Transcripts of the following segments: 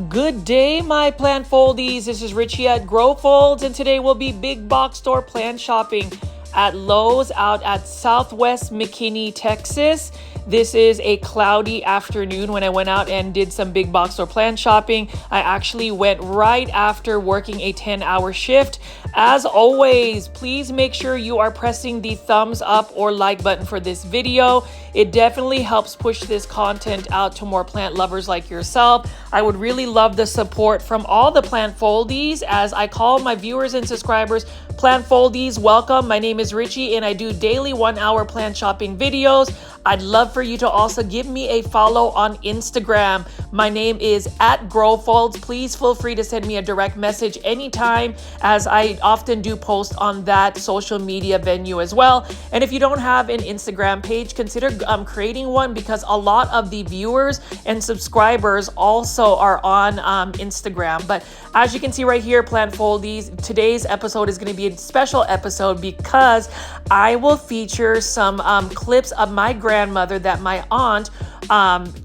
Good day, my plant foldies. This is Richie at Grow Folds, and today we'll be big box store plant shopping at Lowe's out at Southwest McKinney, Texas. This is a cloudy afternoon when I went out and did some big box store plant shopping. I actually went right after working a 10-hour shift. As always, please make sure you are pressing the thumbs up or like button for this video. It definitely helps push this content out to more plant lovers like yourself. I would really love the support from all the plant foldies, as I call my viewers and subscribers plant foldies. Welcome. My name is Richie and I do daily 1-hour plant shopping videos. I'd love for you to also give me a follow on Instagram. My name is at Grow Folds. Please feel free to send me a direct message anytime, as I often do post on that social media venue as well. And if you don't have an Instagram page, consider creating one, because a lot of the viewers and subscribers also are on Instagram. But as you can see right here, plant foldies, today's episode is going to be a special episode because I will feature some clips of my grandmother that my aunt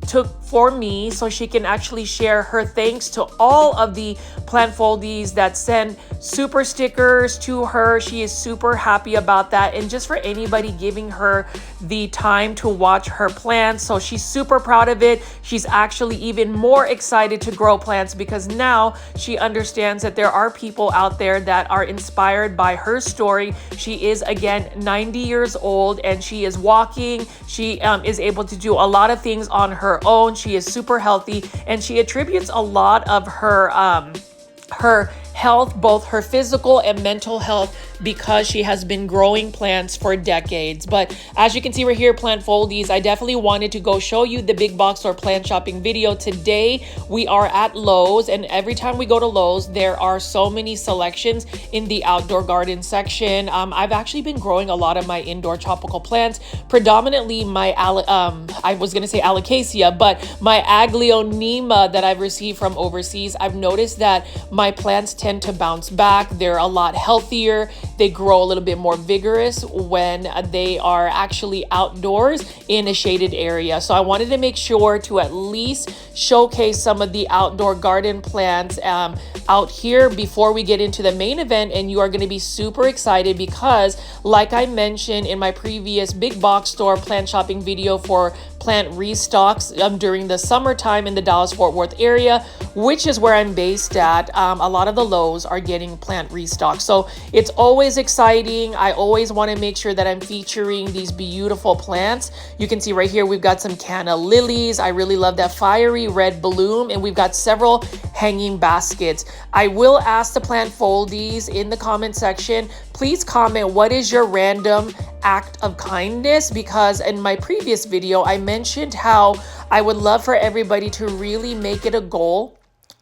took for me, so she can actually share her thanks to all of the plant foldies that send super stickers to her. She is super happy about that, and just for anybody giving her the time to watch her plants. So she's super proud of it. She's actually even more excited to grow plants because now she understands that there are people out there that are inspired by her story. She is, again, 90 years old and she is walking. She is able to do a lot of things on her own. She is super healthy, and she attributes a lot of her health, both her physical and mental health, because she has been growing plants for decades. But as you can see right here, plant foldies, I definitely wanted to go show you the big box store plant shopping video. Today we are at Lowe's, and every time we go to Lowe's there are so many selections in the outdoor garden section. I've actually been growing a lot of my indoor tropical plants, predominantly my I was gonna say alocasia, but my aglaonema that I've received from overseas. I've noticed that my plants tend to bounce back. They're a lot healthier. They grow a little bit more vigorous when they are actually outdoors in a shaded area. So I wanted to make sure to at least showcase some of the outdoor garden plants out here before we get into the main event. And you are going to be super excited because, like I mentioned in my previous big box store plant shopping video for plant restocks during the summertime in the Dallas-Fort Worth area, which is where I'm based at, a lot of the Lowe's are getting plant restocks. So it's always exciting. I always want to make sure that I'm featuring these beautiful plants. You can see right here, we've got some canna lilies. I really love that fiery red bloom, and we've got several hanging baskets. I will ask the plant foldies in the comment section, please comment what is your random act of kindness, because in my previous video I mentioned how I would love for everybody to really make it a goal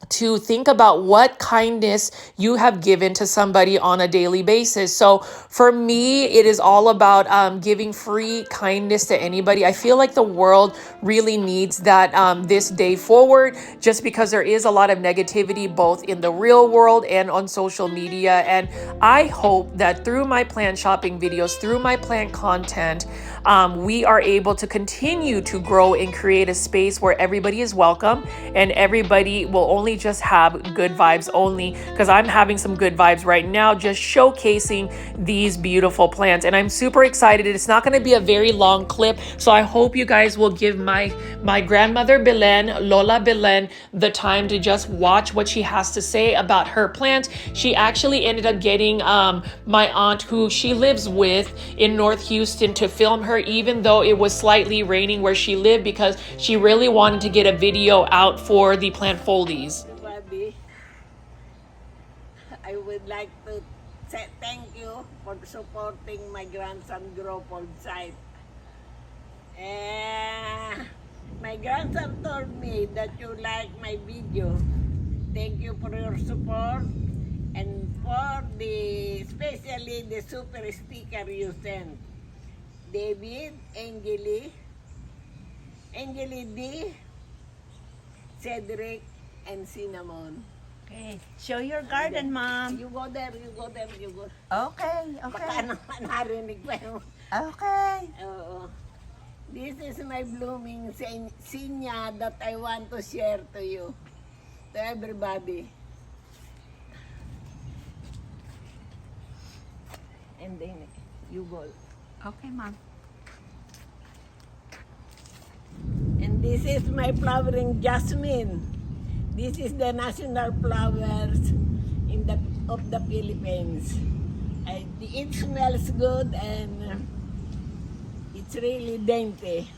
to think about what kindness you have given to somebody on a daily basis. So for me, it is all about giving free kindness to anybody. I feel like the world really needs that this day forward, just because there is a lot of negativity both in the real world and on social media. And I hope that through my plant shopping videos, through my plant content, we are able to continue to grow and create a space where everybody is welcome and everybody will only just have good vibes only, because I'm having some good vibes right now just showcasing these beautiful plants, and I'm super excited. It's not going to be a very long clip, so I hope you guys will give my grandmother Belen, Lola Belen, the time to just watch what she has to say about her plants. She actually ended up getting my aunt, who she lives with in North Houston, to film her even though it was slightly raining where she lived, because she really wanted to get a video out for the plant foldies. I would like to say thank you for supporting my grandson Grow Fold site. My grandson told me that you like my video. Thank you for your support and for especially the super sticker you sent. David, Angeli D, Cedric, and Cinnamon. Okay, show your garden, Mom. You go there, you go. Okay. Baka narinig pa yun. Okay. This is my blooming zinnia that I want to share to you. to everybody. And then you go. Okay, Mom. And this is my flowering jasmine. This is the national flowers of the Philippines. It smells good and it's really dainty.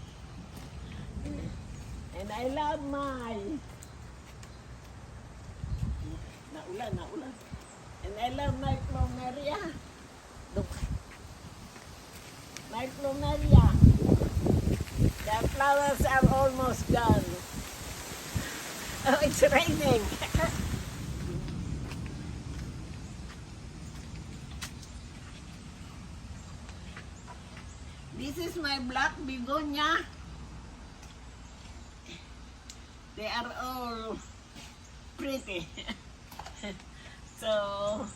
And I love my naulan. And I love my plumeria. Look. My plumeria. The flowers are almost gone. Oh, it's raining. This is my black begonia. They are all pretty. So,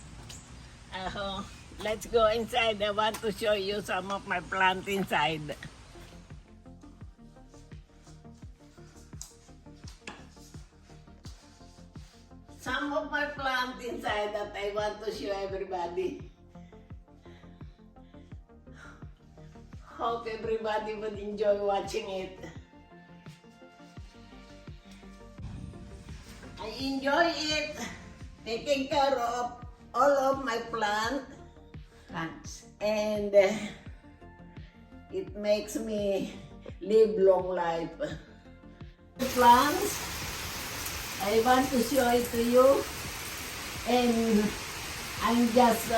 let's go inside. I want to show you some of my plants inside. Some of my plants inside that I want to show everybody. Hope everybody would enjoy watching it. I enjoy it taking care of all of my plants, and it makes me live long life. Plants, I want to show it to you, and I just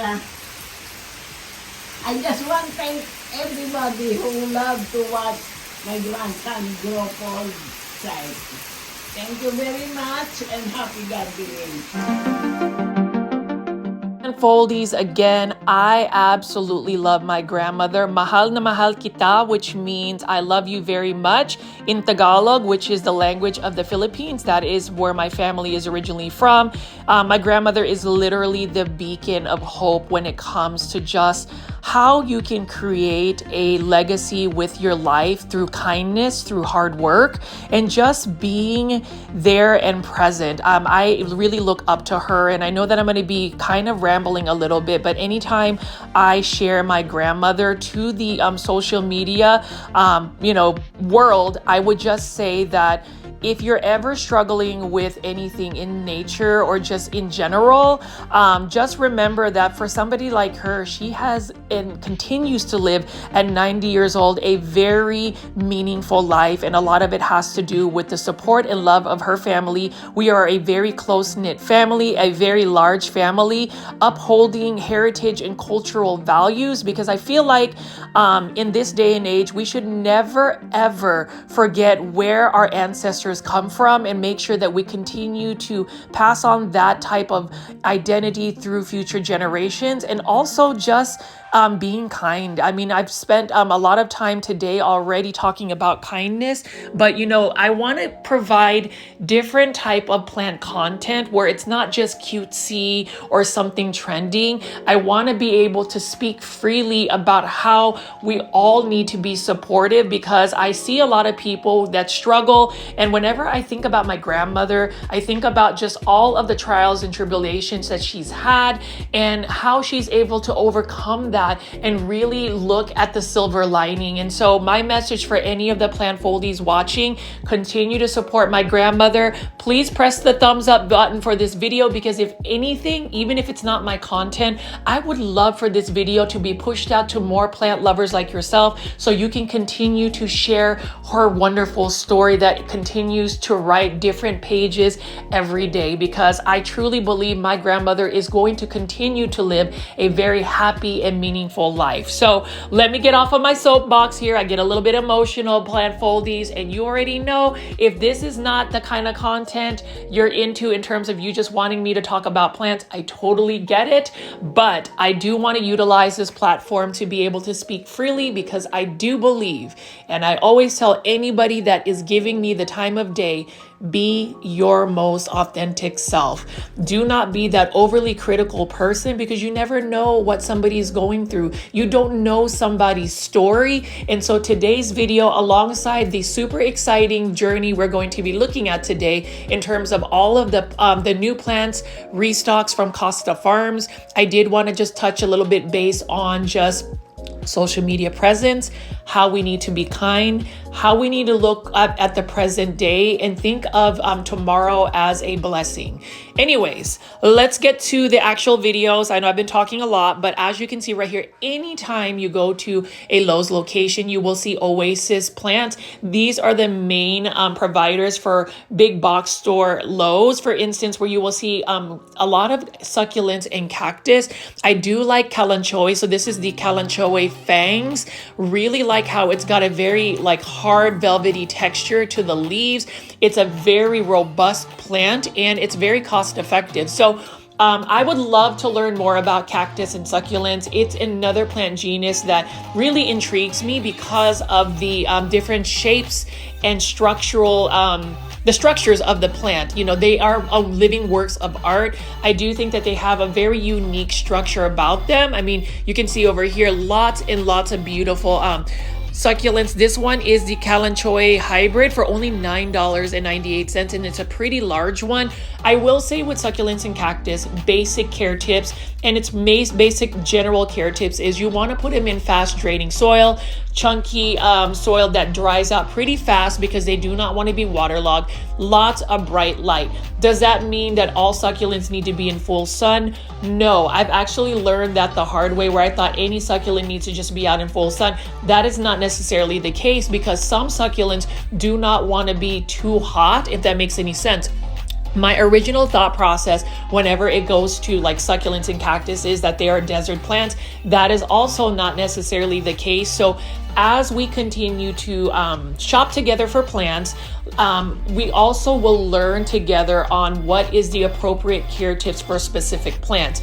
want to thank everybody who love to watch my grandson grow for size. Thank you very much and happy gardening. Foldies, again, I absolutely love my grandmother. Mahal na mahal kita, which means I love you very much in Tagalog, which is the language of the Philippines. That is where my family is originally from. My grandmother is literally the beacon of hope when it comes to just how you can create a legacy with your life through kindness, through hard work, and just being there and present. I really look up to her, and I know that I'm going to be kind of rambling a little bit, but anytime I share my grandmother to the social media, world, I would just say that if you're ever struggling with anything in nature or just in general, just remember that for somebody like her, she has and continues to live at 90 years old a very meaningful life. And a lot of it has to do with the support and love of her family. We are a very close-knit family, a very large family, upholding heritage and cultural values, because I feel like in this day and age, we should never, ever forget where our ancestors come from and make sure that we continue to pass on that type of identity through future generations, and also just being kind. I mean, I've spent a lot of time today already talking about kindness, but I want to provide different type of plant content where it's not just cutesy or something trending. I want to be able to speak freely about how we all need to be supportive, because I see a lot of people that struggle. And whenever I think about my grandmother, I think about just all of the trials and tribulations that she's had and how she's able to overcome that and really look at the silver lining. And so my message for any of the plant foldies watching, continue to support my grandmother. Please press the thumbs up button for this video, because if anything, even if it's not my content, I would love for this video to be pushed out to more plant lovers like yourself, so you can continue to share her wonderful story that continues to write different pages every day, because I truly believe my grandmother is going to continue to live a very happy and meaningful life. So let me get off of my soapbox here. I get a little bit emotional, plant foldies, and you already know if this is not the kind of content you're into in terms of you just wanting me to talk about plants, I totally get it. But I do want to utilize this platform to be able to speak freely, because I do believe, and I always tell anybody that is giving me the time of day, Be your most authentic self. Do not be that overly critical person, because you never know what somebody's going through. You don't know somebody's story. And so today's video, alongside the super exciting journey we're going to be looking at today in terms of all of the new plants, restocks from Costa Farms, I did want to just touch a little bit based on just social media presence, how we need to be kind, how we need to look at the present day and think of tomorrow as a blessing. Anyways, let's get to the actual videos. I know I've been talking a lot, but as you can see right here, anytime you go to a Lowe's location, you will see Oasis plants. These are the main providers for big box store Lowe's, for instance, where you will see a lot of succulents and cactus. I do like Callaway, so this is the Callaway fangs. Really like how it's got a very like hard velvety texture to the leaves. It's a very robust plant and it's very cost effective. So I would love to learn more about cactus and succulents. It's another plant genus that really intrigues me because of the different shapes and the structures of the plant. You know, they are living works of art. I do think that they have a very unique structure about them. I mean, you can see over here lots and lots of beautiful succulents. This one is the Callaway hybrid for only $9.98, and it's a pretty large one. I will say with succulents and cactus, basic care tips, and its basic general care tips is you want to put them in fast draining soil, chunky soil that dries out pretty fast because they do not want to be waterlogged, lots of bright light. Does that mean that all succulents need to be in full sun? No, I've actually learned that the hard way, where I thought any succulent needs to just be out in full sun. That is not necessarily the case, because some succulents do not want to be too hot, if that makes any sense. My original thought process whenever it goes to like succulents and cactus is that they are desert plants. That is also not necessarily the case. So as we continue to shop together for plants, we also will learn together on what is the appropriate care tips for specific plants.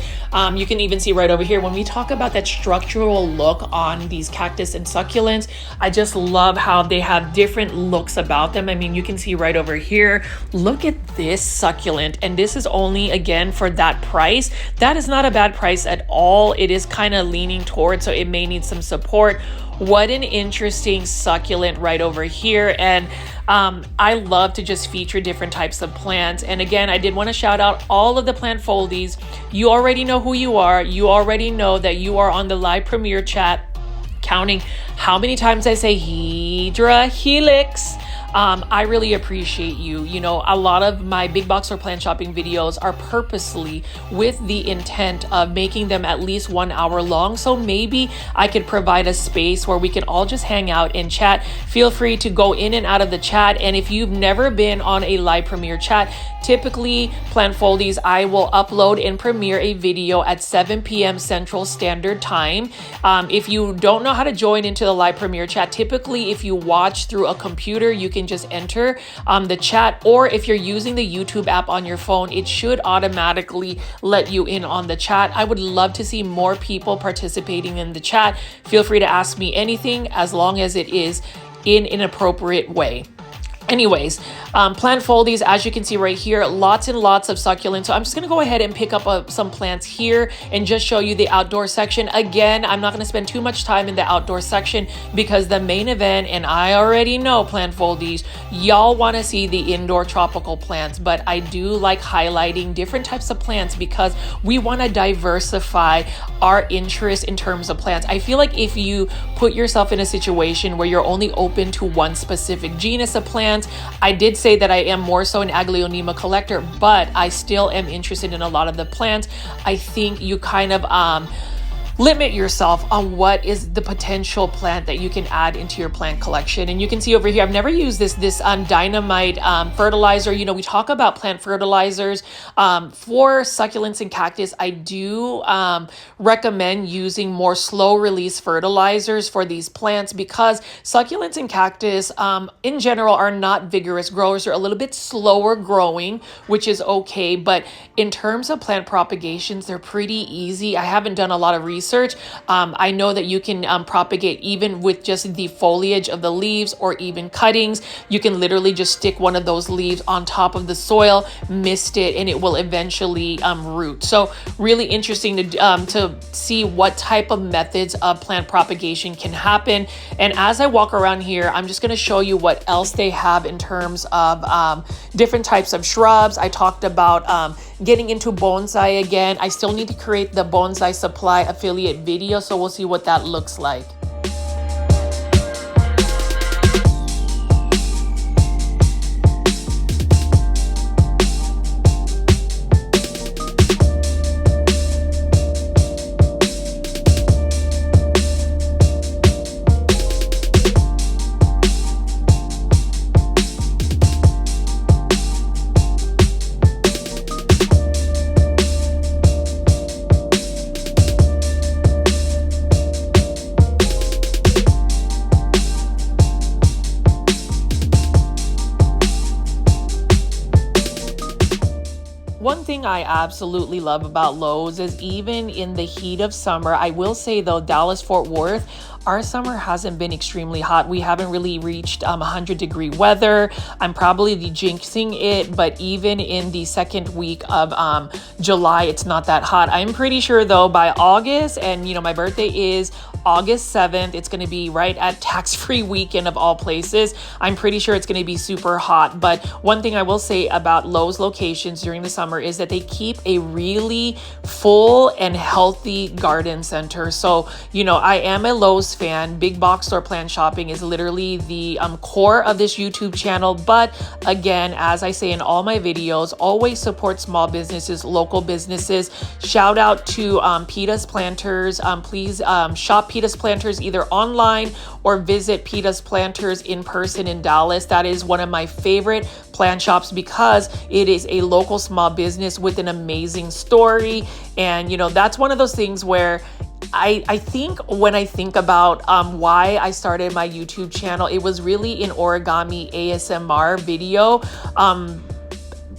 You can even see right over here, when we talk about that structural look on these cactus and succulents, I just love how they have different looks about them. I mean, you can see right over here, look at this succulent, and this is only, again, for that price. That is not a bad price at all. It is kind of leaning towards, so it may need some support. What an interesting succulent right over here. And I love to just feature different types of plants. And again, I did want to shout out all of the plant foldies. You already know who you are. You already know that you are on the live premiere chat, counting how many times I say Hydra Helix. I really appreciate you. You know, a lot of my big box or plant shopping videos are purposely with the intent of making them at least 1 hour long. So maybe I could provide a space where we can all just hang out and chat. Feel free to go in and out of the chat. And if you've never been on a live premiere chat, typically Plant Foldies, I will upload and premiere a video at 7 p.m. Central Standard Time. If you don't know how to join into the live premiere chat, typically if you watch through a computer, you can just enter the chat, or if you're using the YouTube app on your phone, it should automatically let you in on the chat. I would love to see more people participating in the chat. Feel free to ask me anything as long as it is in an appropriate way. Anyways, plant foldies, as you can see right here, lots and lots of succulents. So I'm just going to go ahead and pick up some plants here and just show you the outdoor section. Again, I'm not going to spend too much time in the outdoor section because the main event, and I already know plant foldies, y'all want to see the indoor tropical plants, but I do like highlighting different types of plants because we want to diversify our interest in terms of plants. I feel like if you put yourself in a situation where you're only open to one specific genus of plants, I did say that I am more so an Aglaonema collector, but I still am interested in a lot of the plants. I think you kind of limit yourself on what is the potential plant that you can add into your plant collection. And you can see over here, I've never used this dynamite fertilizer. You know, we talk about plant fertilizers for succulents and cactus. I do recommend using more slow release fertilizers for these plants because succulents and cactus in general are not vigorous growers. They're a little bit slower growing, which is okay. But in terms of plant propagations, they're pretty easy. I haven't done a lot of research research. I know that you can propagate even with just the foliage of the leaves or even cuttings. You can literally just stick one of those leaves on top of the soil, mist it, and it will eventually root. So really interesting to see what type of methods of plant propagation can happen. And as I walk around here, I'm just going to show you what else they have in terms of different types of shrubs. I talked about getting into bonsai again. I still need to create the bonsai supply affiliate video, so we'll see what that looks like. One thing I absolutely love about Lowe's is even in the heat of summer, I will say though, Dallas-Fort Worth, our summer hasn't been extremely hot. We haven't really reached 100-degree weather. I'm probably jinxing it, but even in the second week of July, it's not that hot. I'm pretty sure though by August, and you know, my birthday is August 7th. It's going to be right at tax-free weekend of all places. I'm pretty sure it's going to be super hot. But one thing I will say about Lowe's locations during the summer is that they keep a really full and healthy garden center. So, you know, I am a Lowe's fan. Big box store plant shopping is literally the core of this YouTube channel. But again, as I say in all my videos, always support small businesses, local businesses. Shout out to Peta's Planters. Please shop Peta's Planters either online or visit Peta's Planters in person in Dallas. That is one of my favorite plant shops because it is a local small business with an amazing story. And, you know, that's one of those things where I think when I think about why I started my YouTube channel, it was really an origami ASMR video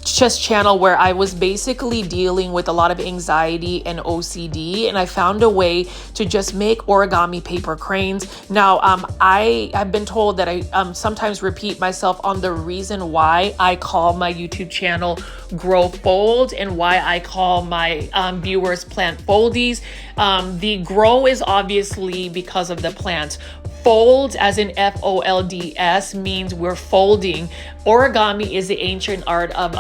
just channel where I was basically dealing with a lot of anxiety and OCD, and I found a way to just make origami paper cranes. Now, I have been told that I sometimes repeat myself on the reason why I call my YouTube channel Grow Fold and why I call my viewers Plant Foldies. The grow is obviously because of the plants. Folds, as in Folds, means we're folding. Origami is the ancient art of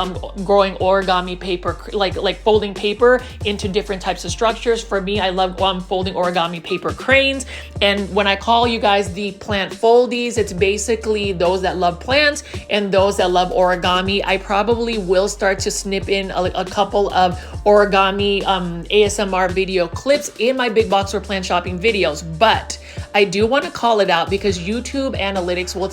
growing origami paper, like folding paper into different types of structures. For me, I love folding origami paper cranes. And when I call you guys the plant foldies, it's basically those that love plants and those that love origami. I probably will start to snip in a couple of origami ASMR video clips in my big box or plant shopping videos, but I do want to call it out because YouTube analytics will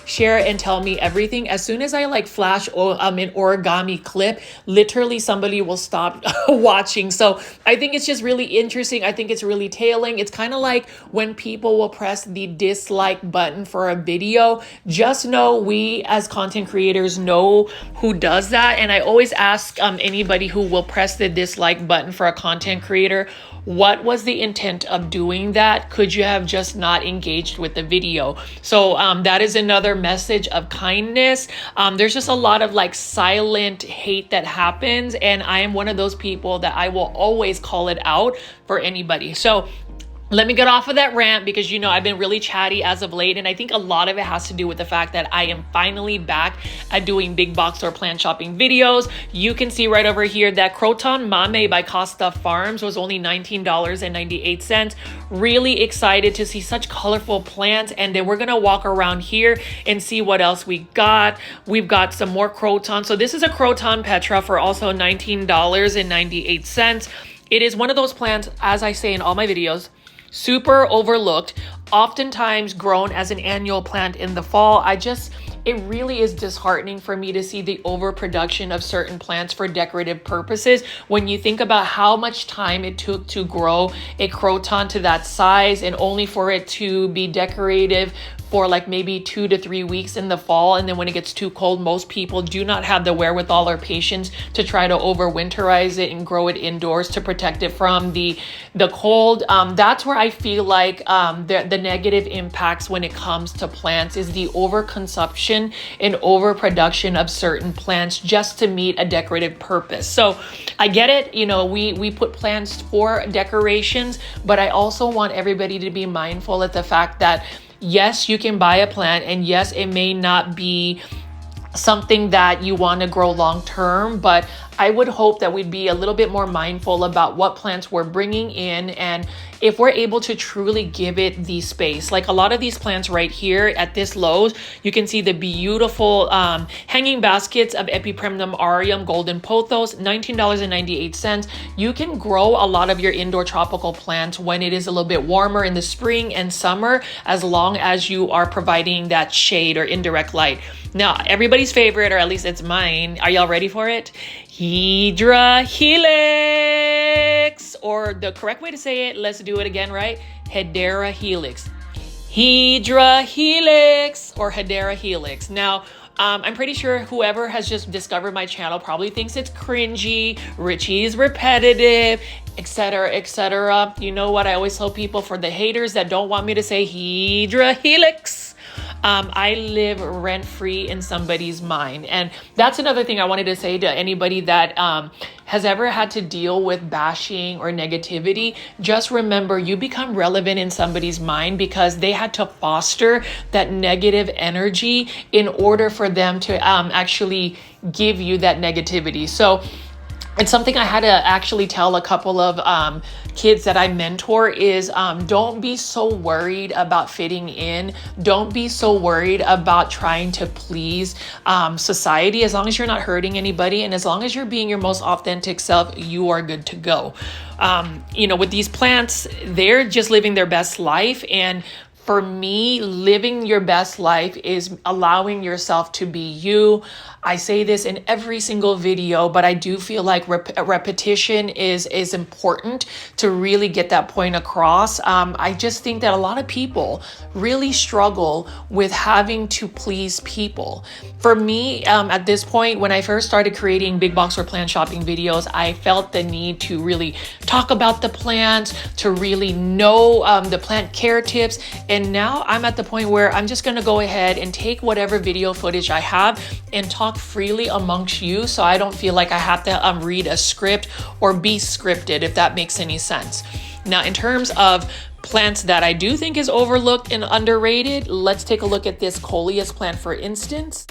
share and tell me everything. As soon as I like flash an origami clip, literally somebody will stop watching. So I think it's just really interesting. I think it's really telling. It's kind of like when people will press the dislike button for a video. Just know we as content creators know who does that. And I always ask anybody who will press the dislike button for a content creator, what was the intent of doing that? Could you have just not engaged with the video? So that is another message of kindness. There's just a lot of like silent hate that happens. And I am one of those people that I will always call it out for anybody. So let me get off of that rant because, you know, I've been really chatty as of late. And I think a lot of it has to do with the fact that I am finally back at doing big box or plant shopping videos. You can see right over here that Croton Mame by Costa Farms was only $19.98. Really excited to see such colorful plants. And then we're going to walk around here and see what else we got. We've got some more Croton. So this is a Croton Petra for also $19.98. It is one of those plants, as I say in all my videos, super overlooked, oftentimes grown as an annual plant in the fall. It really is disheartening for me to see the overproduction of certain plants for decorative purposes. When you think about how much time it took to grow a croton to that size and only for it to be decorative for like maybe 2 to 3 weeks in the fall. And then when it gets too cold, most people do not have the wherewithal or patience to try to overwinterize it and grow it indoors to protect it from the cold. That's where I feel like the negative impacts when it comes to plants is the overconsumption and overproduction of certain plants just to meet a decorative purpose. So I get it, you know, we put plants for decorations, but I also want everybody to be mindful of the fact that yes, you can buy a plant, and yes, it may not be something that you want to grow long term, but I would hope that we'd be a little bit more mindful about what plants we're bringing in, and if we're able to truly give it the space. Like a lot of these plants right here at this Lowe's, you can see the beautiful hanging baskets of Epipremnum aureum golden pothos, $19.98. You can grow a lot of your indoor tropical plants when it is a little bit warmer in the spring and summer, as long as you are providing that shade or indirect light. Now, everybody's favorite, or at least it's mine. Are y'all ready for it? Hydra Helix, or the correct way to say it, let's do it again, right? Hedera Helix. Hydra Helix or Hedera Helix. Now, I'm pretty sure whoever has just discovered my channel probably thinks it's cringy, Richie's repetitive, etc., etc. You know what I always tell people, for the haters that don't want me to say Hydra Helix, I live rent-free in somebody's mind. And that's another thing I wanted to say to anybody that has ever had to deal with bashing or negativity. Just remember, you become relevant in somebody's mind because they had to foster that negative energy in order for them to actually give you that negativity. So it's something I had to actually tell a couple of kids that I mentor is don't be so worried about fitting in. Don't be so worried about trying to please society. As long as you're not hurting anybody and as long as you're being your most authentic self, you are good to go. You know, with these plants, they're just living their best life. And for me, living your best life is allowing yourself to be you. I say this in every single video, but I do feel like repetition is important to really get that point across. I just think that a lot of people really struggle with having to please people. For me, at this point, when I first started creating big box or plant shopping videos, I felt the need to really talk about the plants, to really know the plant care tips. And now I'm at the point where I'm just gonna go ahead and take whatever video footage I have and talk freely amongst you, so I don't feel like I have to read a script or be scripted, if that makes any sense. Now, in terms of plants that I do think is overlooked and underrated, let's take a look at this coleus plant, for instance.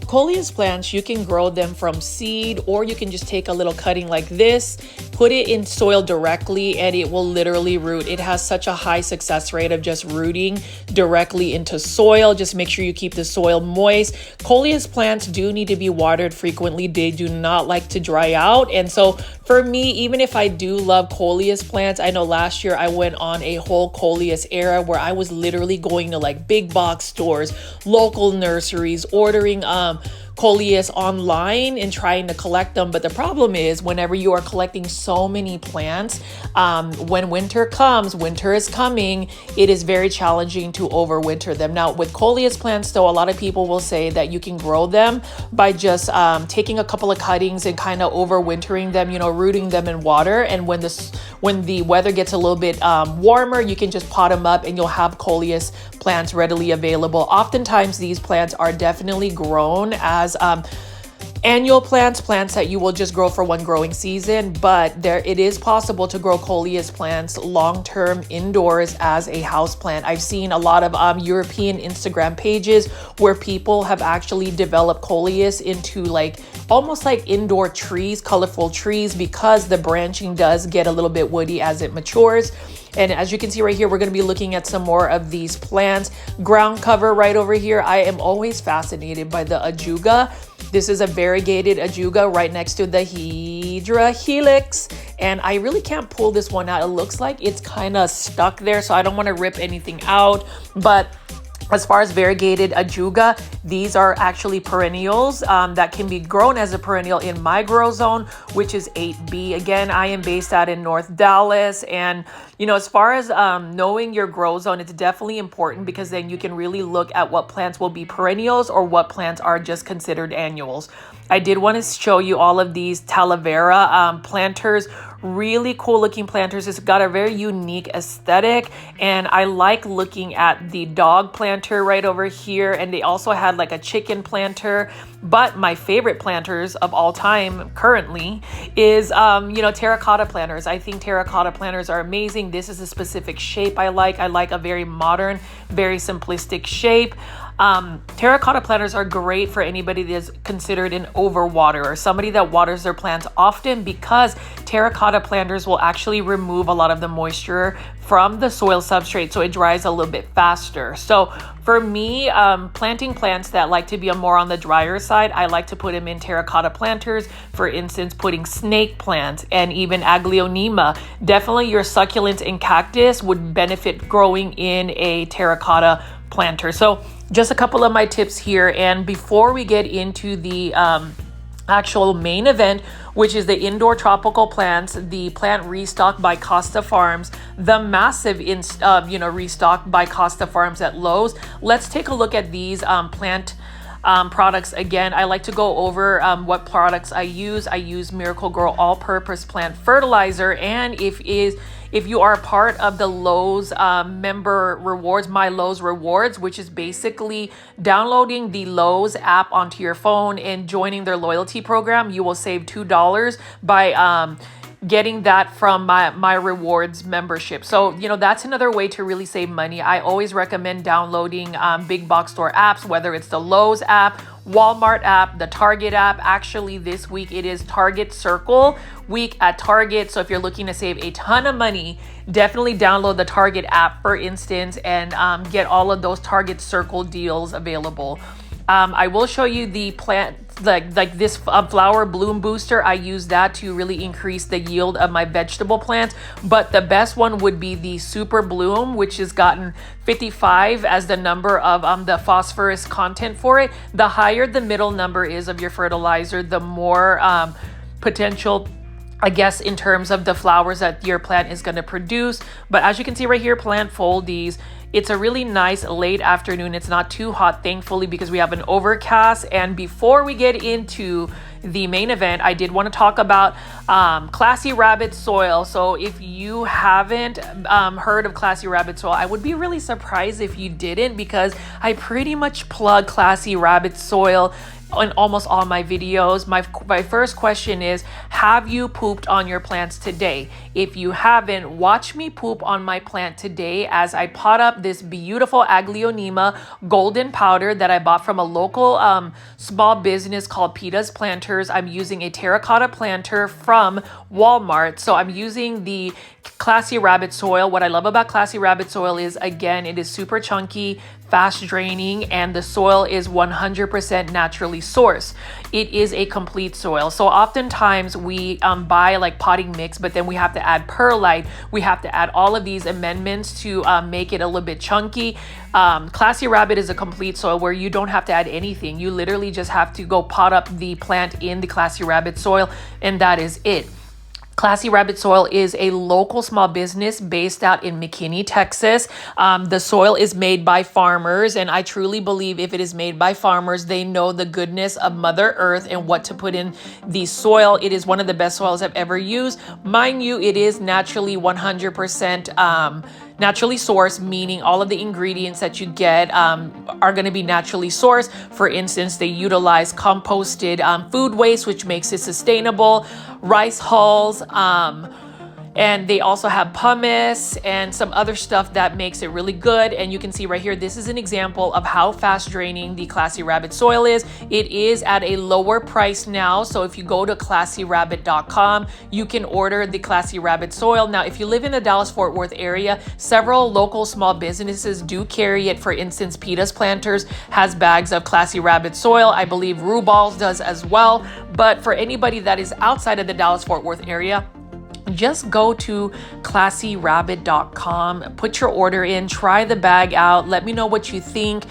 Coleus plants, you can grow them from seed, or you can just take a little cutting like this, put it in soil directly, and it will literally root. It has such a high success rate of just rooting directly into soil. Just make sure you keep the soil moist. Coleus plants do need to be watered frequently. They do not like to dry out. And so for me, even if I do love coleus plants, I know last year I went on a whole coleus era where I was literally going to like big box stores, local nurseries, ordering coleus online and trying to collect them. But the problem is, whenever you are collecting so many plants, when winter comes, winter is coming, it is very challenging to overwinter them. Now with coleus plants though, a lot of people will say that you can grow them by just taking a couple of cuttings and kind of overwintering them, you know, rooting them in water. And when the weather gets a little bit warmer, you can just pot them up and you'll have coleus plants readily available. Oftentimes these plants are definitely grown as annual plants, plants that you will just grow for one growing season, but it is possible to grow coleus plants long-term indoors as a house plant. I've seen a lot of European Instagram pages where people have actually developed coleus into like almost like indoor trees, colorful trees, because the branching does get a little bit woody as it matures. And as you can see right here, we're going to be looking at some more of these plants. Ground cover right over here. I am always fascinated by the ajuga. This is a variegated ajuga right next to the Hydra helix. And I really can't pull this one out. It looks like it's kind of stuck there, so I don't want to rip anything out. But as far as variegated ajuga, these are actually perennials that can be grown as a perennial in my grow zone, which is 8B. Again, I am based out in North Dallas. And, you know, as far as knowing your grow zone, it's definitely important because then you can really look at what plants will be perennials or what plants are just considered annuals. I did want to show you all of these Talavera planters. Really cool looking planters. It's got a very unique aesthetic, and I like looking at the dog planter right over here, and they also had like a chicken planter. But my favorite planters of all time currently is you know, terracotta planters. I think terracotta planters are amazing. This is a specific shape I like. I like a very modern, very simplistic shape. Terracotta planters are great for anybody that's considered an overwaterer, somebody that waters their plants often, because terracotta planters will actually remove a lot of the moisture from the soil substrate, so it dries a little bit faster. So for me, planting plants that like to be more on the drier side, I like to put them in terracotta planters. For instance, putting snake plants and even aglaonema. Definitely your succulents and cactus would benefit growing in a terracotta planter. So just a couple of my tips here. And before we get into the actual main event, which is the indoor tropical plants, the plant restock by Costa Farms, the massive restock by Costa Farms at Lowe's. Let's take a look at these plant products again. I like to go over what products I use. I use Miracle Grow all-purpose plant fertilizer, and if you are part of the Lowe's member rewards, my Lowe's rewards, which is basically downloading the Lowe's app onto your phone and joining their loyalty program, you will save $2 by getting that from my rewards membership. So, you know, that's another way to really save money. I always recommend downloading big box store apps, whether it's the Lowe's app, Walmart app, the Target app. Actually, this week it is Target Circle week at Target. So if you're looking to save a ton of money, definitely download the Target app, for instance, and get all of those Target Circle deals available. I will show you the plant, like this flower bloom booster. I use that to really increase the yield of my vegetable plants. But the best one would be the Super Bloom, which has gotten 55 as the number of the phosphorus content for it. The higher the middle number is of your fertilizer, the more potential, I guess, in terms of the flowers that your plant is going to produce. But as you can see right here, plant foldies. It's a really nice late afternoon. It's not too hot, thankfully, because we have an overcast. And before we get into the main event, I did want to talk about Classy Rabbit soil. So if you haven't heard of Classy Rabbit soil, I would be really surprised if you didn't, because I pretty much plug Classy Rabbit soil in almost all my videos. My first question is, have you pooped on your plants today? If you haven't, watch me poop on my plant today as I pot up this beautiful aglaonema golden powder that I bought from a local small business called Peta's Planters. I'm using a terracotta planter from Walmart. So I'm using the Classy Rabbit soil. What I love about Classy Rabbit soil is, again, it is super chunky, fast draining, and the soil is 100% naturally sourced. It is a complete soil. So oftentimes we buy like potting mix, but then we have to add perlite. We have to add all of these amendments to make it a little bit chunky. Classy Rabbit is a complete soil where you don't have to add anything. You literally just have to go pot up the plant in the Classy Rabbit soil, and that is it. Classy Rabbit Soil is a local small business based out in McKinney, Texas. The soil is made by farmers, and I truly believe if it is made by farmers, they know the goodness of Mother Earth and what to put in the soil. It is one of the best soils I've ever used. Mind you, it is naturally 100% naturally sourced, meaning all of the ingredients that you get are going to be naturally sourced. For instance, they utilize composted food waste, which makes it sustainable, rice hulls, and they also have pumice and some other stuff that makes it really good. And you can see right here, this is an example of how fast draining the Classy Rabbit soil is. It is at a lower price now. So if you go to classyrabbit.com, you can order the Classy Rabbit soil. Now, if you live in the Dallas-Fort Worth area, several local small businesses do carry it. For instance, Peta's Planters has bags of Classy Rabbit soil. I believe Rubal's does as well. But for anybody that is outside of the Dallas-Fort Worth area, just go to classyrabbit.com, put your order in, try the bag out, let me know what you think.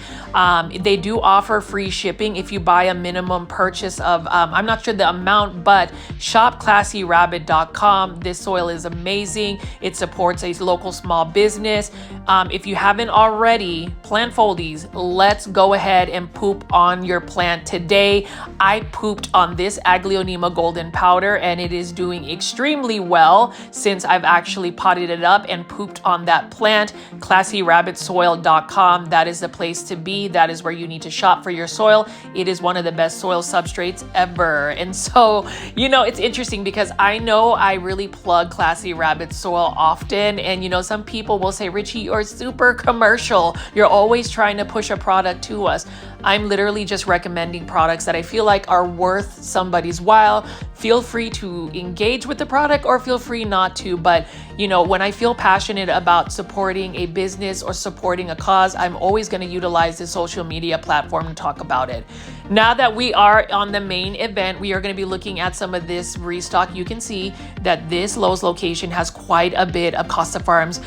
They do offer free shipping if you buy a minimum purchase of, I'm not sure the amount, but shop classyrabbit.com. This soil is amazing. It supports a local small business. If you haven't already, plant foldies, let's go ahead and poop on your plant today. I pooped on this Aglaonema golden powder, and it is doing extremely well since I've actually potted it up and pooped on that plant. classyrabbitsoil.com, that is the place to be. That is where you need to shop for your soil. It is one of the best soil substrates ever. And so, you know, it's interesting because I know I really plug Classy Rabbit soil often. And, you know, some people will say, Richie, you're super commercial. You're always trying to push a product to us. I'm literally just recommending products that I feel like are worth somebody's while. Feel free to engage with the product or feel free not to. But, you know, when I feel passionate about supporting a business or supporting a cause, I'm always going to utilize the social media platform to talk about it. Now that we are on the main event, we are going to be looking at some of this restock. You can see that this Lowe's location has quite a bit of Costa Farms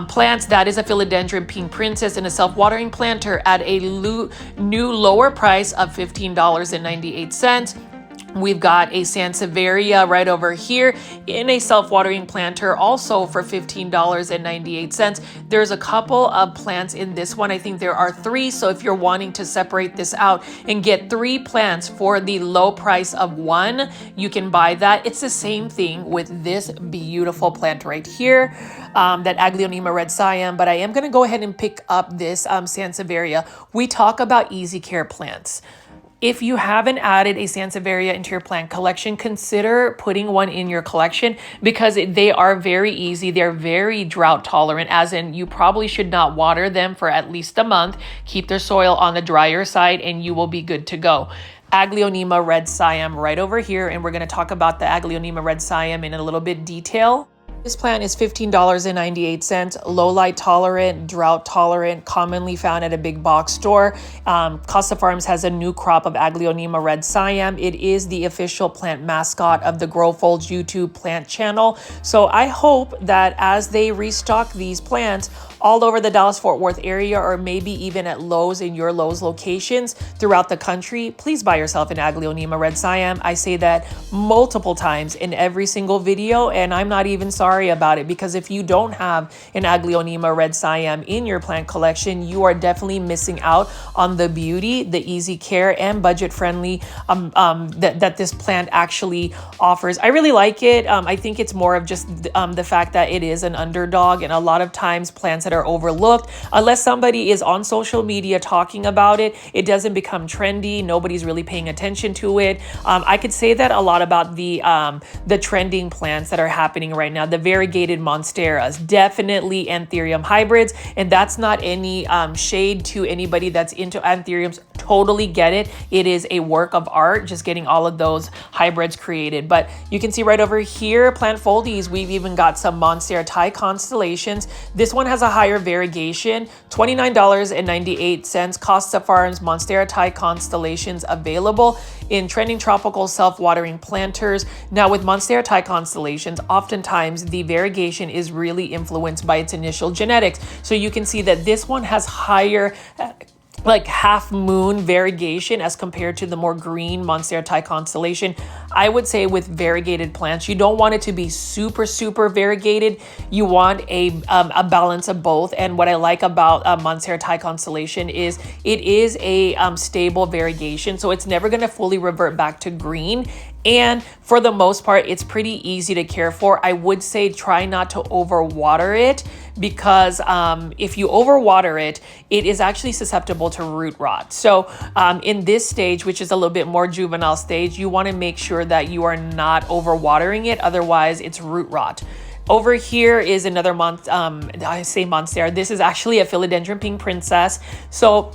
plants. That is a philodendron pink princess and a self-watering planter at a new lower price of $15.98. We've got a Sansevieria right over here in a self-watering planter, also for $15.98. There's a couple of plants in this one. I think there are 3. So if you're wanting to separate this out and get 3 plants for the low price of 1, you can buy that. It's the same thing with this beautiful plant right here, that Aglaonema red Siam. But I am going to go ahead and pick up this Sansevieria. We talk about easy care plants. If you haven't added a Sansevieria into your plant collection, consider putting one in your collection because they are very easy. They're very drought tolerant, as in you probably should not water them for at least a month. Keep their soil on the drier side and you will be good to go. Aglaonema red Siam right over here, and we're going to talk about the Aglaonema red Siam in a little bit detail. This plant is $15.98, low light tolerant, drought tolerant, commonly found at a big box store. Costa Farms has a new crop of Aglaonema red Siam. It is the official plant mascot of the Grow Folds YouTube plant channel. So I hope that as they restock these plants all over the Dallas-Fort Worth area, or maybe even at Lowe's in your Lowe's locations throughout the country, please buy yourself an Aglaonema red Siam. I say that multiple times in every single video, and I'm not even sorry about it, because if you don't have an Aglaonema red Siam in your plant collection, you are definitely missing out on the beauty, the easy care, and budget friendly that this plant actually offers. I really like it. I think it's more of just the fact that it is an underdog, and a lot of times plants that are overlooked, unless somebody is on social media talking about it, it doesn't become trendy. Nobody's really paying attention to it. I could say that a lot about the trending plants that are happening right now. The variegated Monsteras, definitely Anthurium hybrids, and that's not any shade to anybody that's into Anthuriums. Totally get it. It is a work of art, just getting all of those hybrids created. But you can see right over here, plant foldies, we've even got some Monstera Thai constellations. This one has a higher variegation, $29.98. Costa Farms Monstera Thai constellations available in trending tropical self-watering planters. Now with Monstera Thai constellations, oftentimes the variegation is really influenced by its initial genetics. So you can see that this one has higher like half moon variegation as compared to the more green Monstera Thai constellation. I would say with variegated plants, you don't want it to be super variegated. You want a balance of both. And what I like about Monstera Thai constellation is it is a stable variegation, so it's never going to fully revert back to green. And for the most part, it's pretty easy to care for. I would say try not to overwater it, because if you overwater it, it is actually susceptible to root rot. So in this stage, which is a little bit more juvenile stage, you want to make sure that you are not overwatering it. Otherwise, it's root rot. Over here is another Monstera. This is actually a Philodendron Pink Princess. So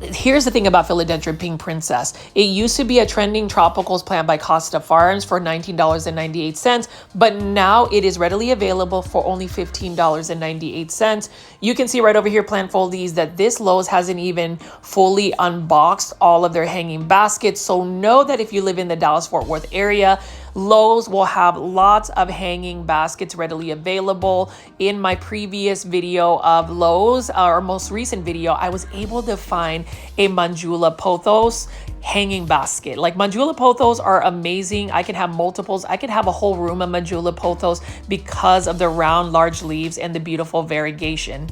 here's the thing about Philodendron Pink Princess. It used to be a trending tropicals plant by Costa Farms for $19.98, but now it is readily available for only $15.98. You can see right over here, Plant Foldies, that this Lowe's hasn't even fully unboxed all of their hanging baskets. So know that if you live in the Dallas-Fort Worth area, Lowe's will have lots of hanging baskets readily available. In my previous video of Lowe's, our most recent video, I was able to find a Manjula pothos hanging basket. Like, Manjula pothos are amazing. I can have multiples. I could have a whole room of Manjula pothos because of the round, large leaves and the beautiful variegation.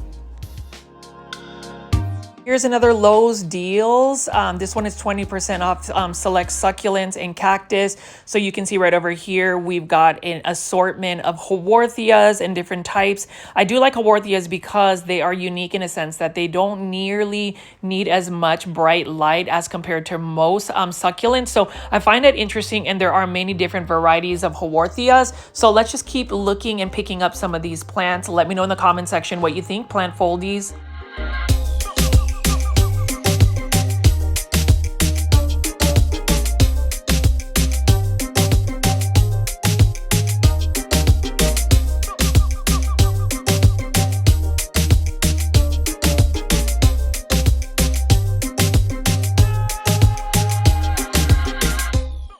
Here's another Lowe's deals. This one is 20% off select succulents and cactus. So you can see right over here, we've got an assortment of Haworthias and different types. I do like Haworthias because they are unique in a sense that they don't nearly need as much bright light as compared to most succulents. So I find it interesting, and there are many different varieties of Haworthias. So let's just keep looking and picking up some of these plants. Let me know in the comment section what you think, Plant Foldies.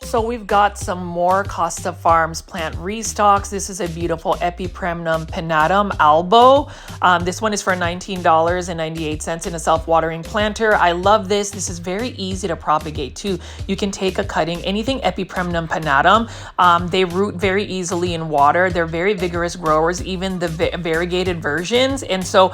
So we've got some more Costa Farms plant restocks. This is a beautiful Epipremnum pinnatum albo. This one is for $19.98 in a self-watering planter. I love this. This is very easy to propagate too. You can take a cutting, anything Epipremnum pinnatum. They root very easily in water. They're very vigorous growers, even the variegated versions. And so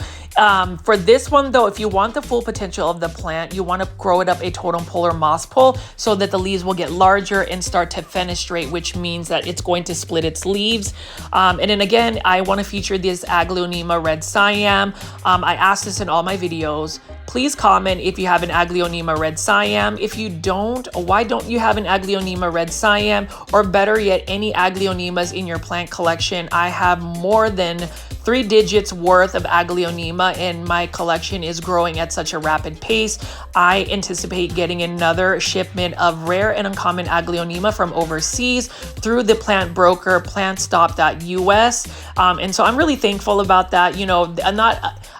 for this one though, if you want the full potential of the plant, you want to grow it up a totem pole or moss pole so that the leaves will get larger and start to fenestrate, which means that it's going to split its leaves. And then again, I want to feature this Aglaonema red Siam. I asked this in all my videos. Please comment if you have an Aglaonema red Siam. If you don't, why don't you have an Aglaonema red Siam? Or better yet, any Aglaonemas in your plant collection. I have more than 3 digits worth of Aglaonema, and my collection is growing at such a rapid pace. I anticipate getting another shipment of rare and uncommon Aglaonema from overseas through the plant broker plantstop.us. And so I'm really thankful about that. You know,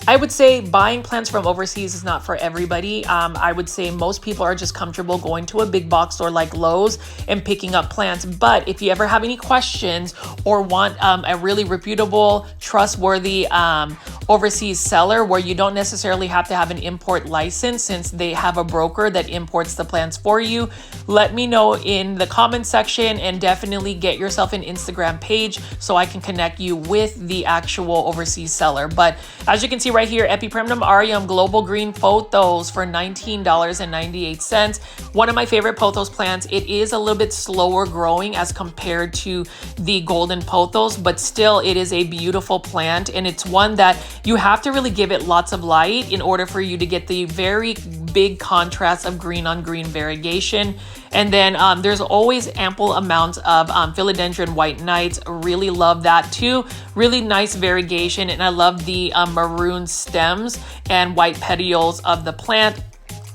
I would say buying plants from overseas is not for everybody. I would say most people are just comfortable going to a big box store like Lowe's and picking up plants. But if you ever have any questions or want a really reputable, trustworthy overseas seller where you don't necessarily have to have an import license since they have a broker that imports the plants for you, let me know in the comment section, and definitely get yourself an Instagram page so I can connect you with the actual overseas seller. But as you can see right here, Epipremnum aureum global green pothos for $19.98. One of my favorite pothos plants. It is a little bit slower growing as compared to the golden pothos, but still it is a beautiful plant, and it's one that you have to really give it lots of light in order for you to get the very big contrast of green on green variegation. And then there's always ample amounts of Philodendron white knights. Really love that too. Really nice variegation, and I love the maroon stems and white petioles of the plant.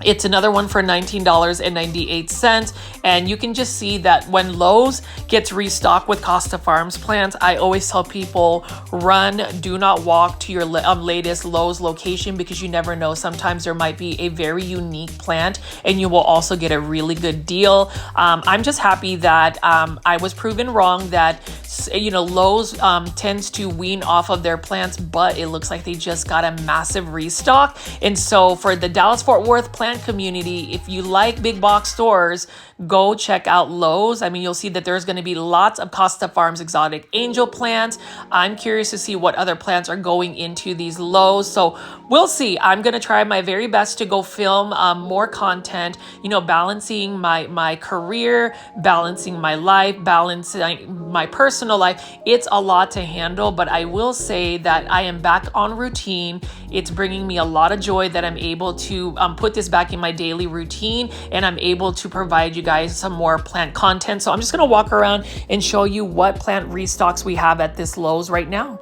It's another one for $19.98. And you can just see that when Lowe's gets restocked with Costa Farms plants, I always tell people, run, do not walk to your latest Lowe's location, because you never know. Sometimes there might be a very unique plant and you will also get a really good deal. I'm just happy that I was proven wrong that, you know, Lowe's tends to wean off of their plants, but it looks like they just got a massive restock. And so for the Dallas-Fort Worth plant community, if you like big box stores, go check out Lowe's. I mean, you'll see that there's going to be lots of Costa Farms exotic angel plants. I'm curious to see what other plants are going into these Lowe's. So we'll see. I'm going to try my very best to go film more content, you know, balancing my career, balancing my life, balancing my personal life. It's a lot to handle, but I will say that I am back on routine. It's bringing me a lot of joy that I'm able to put this back in my daily routine, and I'm able to provide you guys some more plant content. So I'm just going to walk around and show you what plant restocks we have at this Lowe's right now.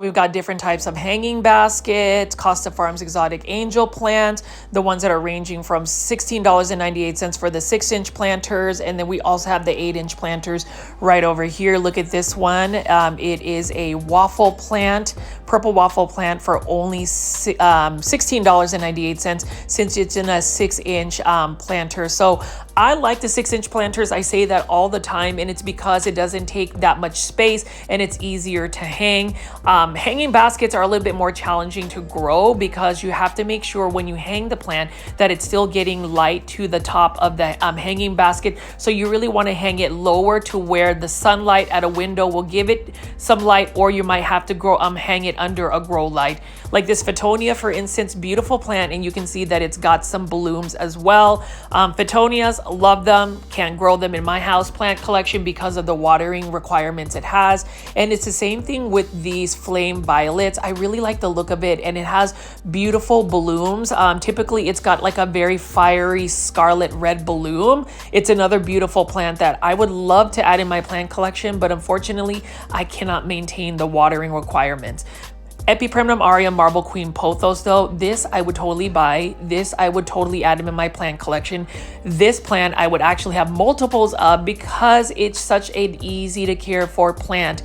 We've got different types of hanging baskets, Costa Farms exotic angel plants, the ones that are ranging from $16.98 for the 6-inch planters. And then we also have the 8-inch planters right over here. Look at this one. It is a waffle plant, purple waffle plant for only $16.98 since it's in a 6-inch planter. So I like the 6-inch planters. I say that all the time, and it's because it doesn't take that much space and it's easier to hang. Hanging baskets are a little bit more challenging to grow because you have to make sure when you hang the plant that it's still getting light to the top of the hanging basket. So you really want to hang it lower to where the sunlight at a window will give it some light, or you might have to hang it under a grow light. Like this Fittonia, for instance, beautiful plant, and you can see that it's got some blooms as well. Fittonias, love them, can't grow them in my house plant collection because of the watering requirements it has. And it's the same thing with these flame violets. I really like the look of it, and it has beautiful blooms. Typically it's got like a very fiery scarlet red bloom. It's another beautiful plant that I would love to add in my plant collection, but unfortunately I cannot maintain the watering requirements. Epipremnum aureum marble queen pothos, though, this I would totally buy. This I would totally add in my plant collection. This plant I would actually have multiples of because it's such an easy to care for plant.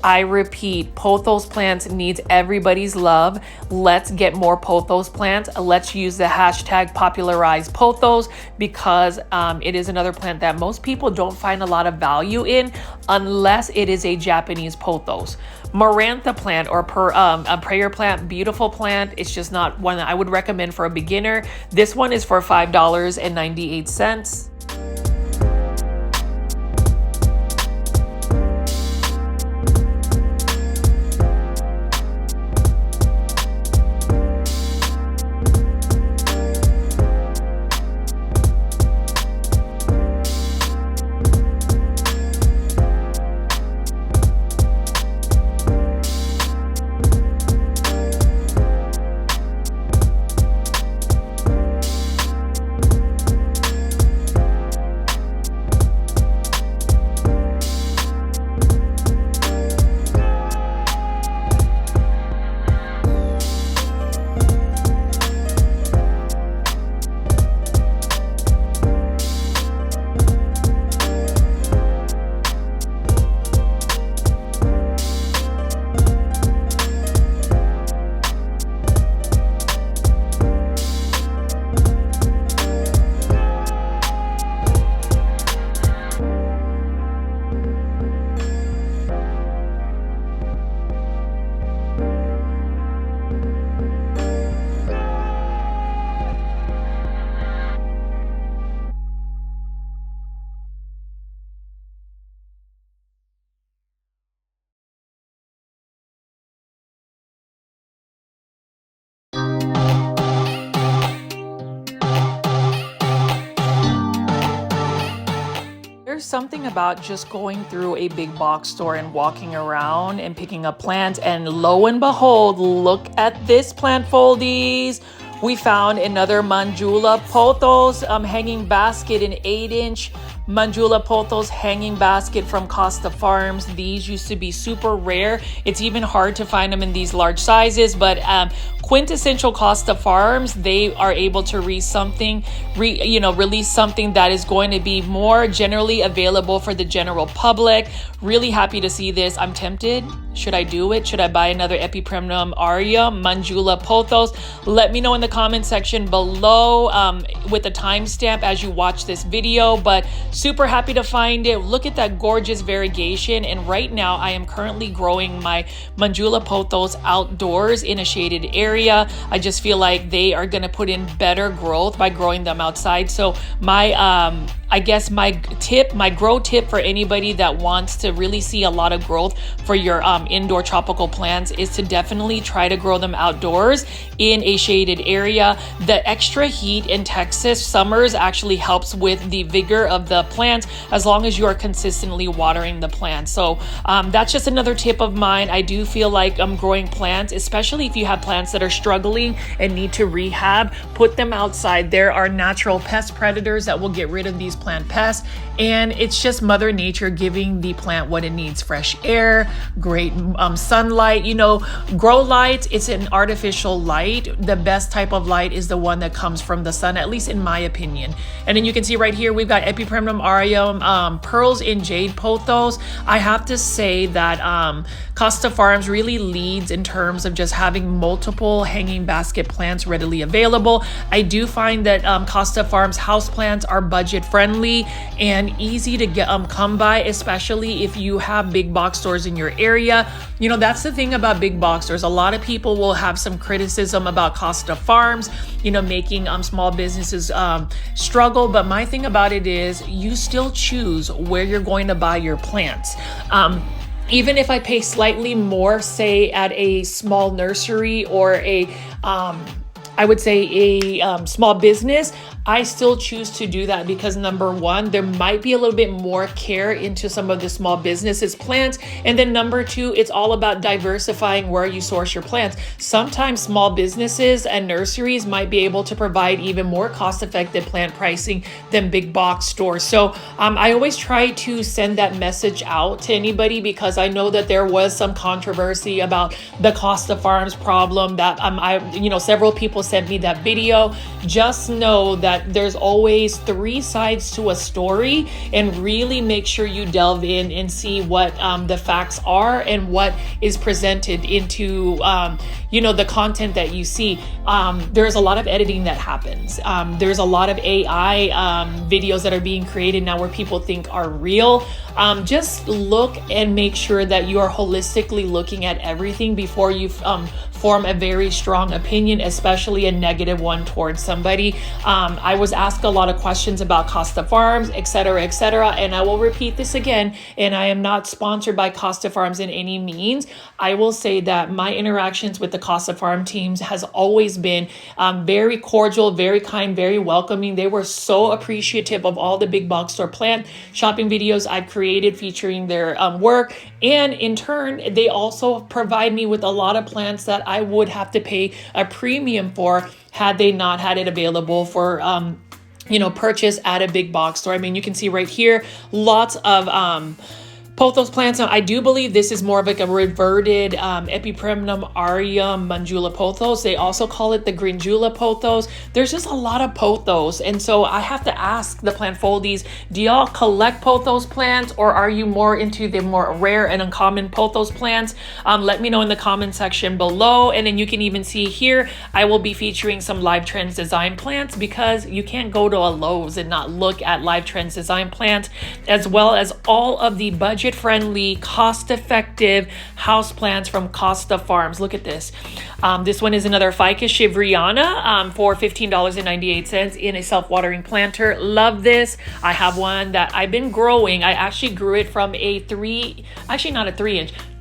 I repeat, pothos plants needs everybody's love. Let's get more pothos plants. Let's use the hashtag popularize pothos because it is another plant that most people don't find a lot of value in unless it is a Japanese pothos. Marantha plant or a prayer plant, beautiful plant. It's just not one that I would recommend for a beginner. This one is for $5.98. something about just going through a big box store and walking around and picking up plants, and lo and behold, look at this, plant foldies. We found another Manjula pothos hanging basket, an 8-inch Manjula pothos hanging basket from Costa Farms. These used to be super rare. It's even hard to find them in these large sizes, but quintessential Costa Farms, they are able to release something that is going to be more generally available for the general public. Really happy to see this. I'm tempted. Should I do it? Should I buy another Epipremnum aria Manjula pothos? Let me know in the comment section below with a timestamp as you watch this video, but super happy to find it. Look at that gorgeous variegation. And right now I am currently growing my Manjula pothos outdoors in a shaded area. I just feel like they are going to put in better growth by growing them outside. So my I guess my grow tip for anybody that wants to really see a lot of growth for your indoor tropical plants is to definitely try to grow them outdoors in a shaded area. The extra heat in Texas summers actually helps with the vigor of the plants as long as you are consistently watering the plants. So that's just another tip of mine. I do feel like growing plants, especially if you have plants that are struggling and need to rehab, put them outside. There are natural pest predators that will get rid of these plant pests, and it's just Mother Nature giving the plant what it needs: fresh air, great sunlight. Grow light, it's an artificial light. The best type of light is the one that comes from the sun, at least in my opinion. And then you can see right here we've got Epipremnum aureum pearls in jade pothos. I have to say that Costa Farms really leads in terms of just having multiple hanging basket plants readily available. I do find that Costa Farms houseplants are budget friendly and easy to get come by, especially if you have big box stores in your area. That's the thing about big box stores. A lot of people will have some criticism about Costa Farms, making small businesses struggle. But my thing about it is you still choose where you're going to buy your plants. Even if I pay slightly more, say at a small nursery or I would say a small business, I still choose to do that because number one, there might be a little bit more care into some of the small businesses plants. And then number two, it's all about diversifying where you source your plants. Sometimes small businesses and nurseries might be able to provide even more cost-effective plant pricing than big box stores. So I always try to send that message out to anybody because I know that there was some controversy about the Costa Farms problem that several people sent me that video. Just know that there's always 3 sides to a story, and really make sure you delve in and see what the facts are and what is presented into the content that you see. There's a lot of editing that happens. There's a lot of AI videos that are being created now where people think are real. Just look and make sure that you are holistically looking at everything before you form a very strong opinion, especially a negative one towards somebody. I was asked a lot of questions about Costa Farms, etc., and I will repeat this again, and I am not sponsored by Costa Farms in any means. I will say that my interactions with the Costa Farm teams has always been very cordial, very kind, very welcoming. They were so appreciative of all the big box store plant shopping videos I've created featuring their work, and in turn, they also provide me with a lot of plants that I would have to pay a premium for had they not had it available for purchase at a big box store. I mean, you can see right here lots of pothos plants. Now, I do believe this is more of like a reverted Epipremnum aureum Manjula pothos. They also call it the Grinjula pothos. There's just a lot of pothos. And so I have to ask the plant foldies, do y'all collect pothos plants, or are you more into the more rare and uncommon pothos plants? Let me know in the comment section below. And then you can even see here, I will be featuring some Live Trends design plants because you can't go to a Lowe's and not look at Live Trends design plants, as well as all of the budget-friendly, cost-effective houseplants from Costa Farms. Look at this. This one is another Ficus shivriana for $15.98 in a self-watering planter. Love this. I have one that I've been growing. I actually grew it from a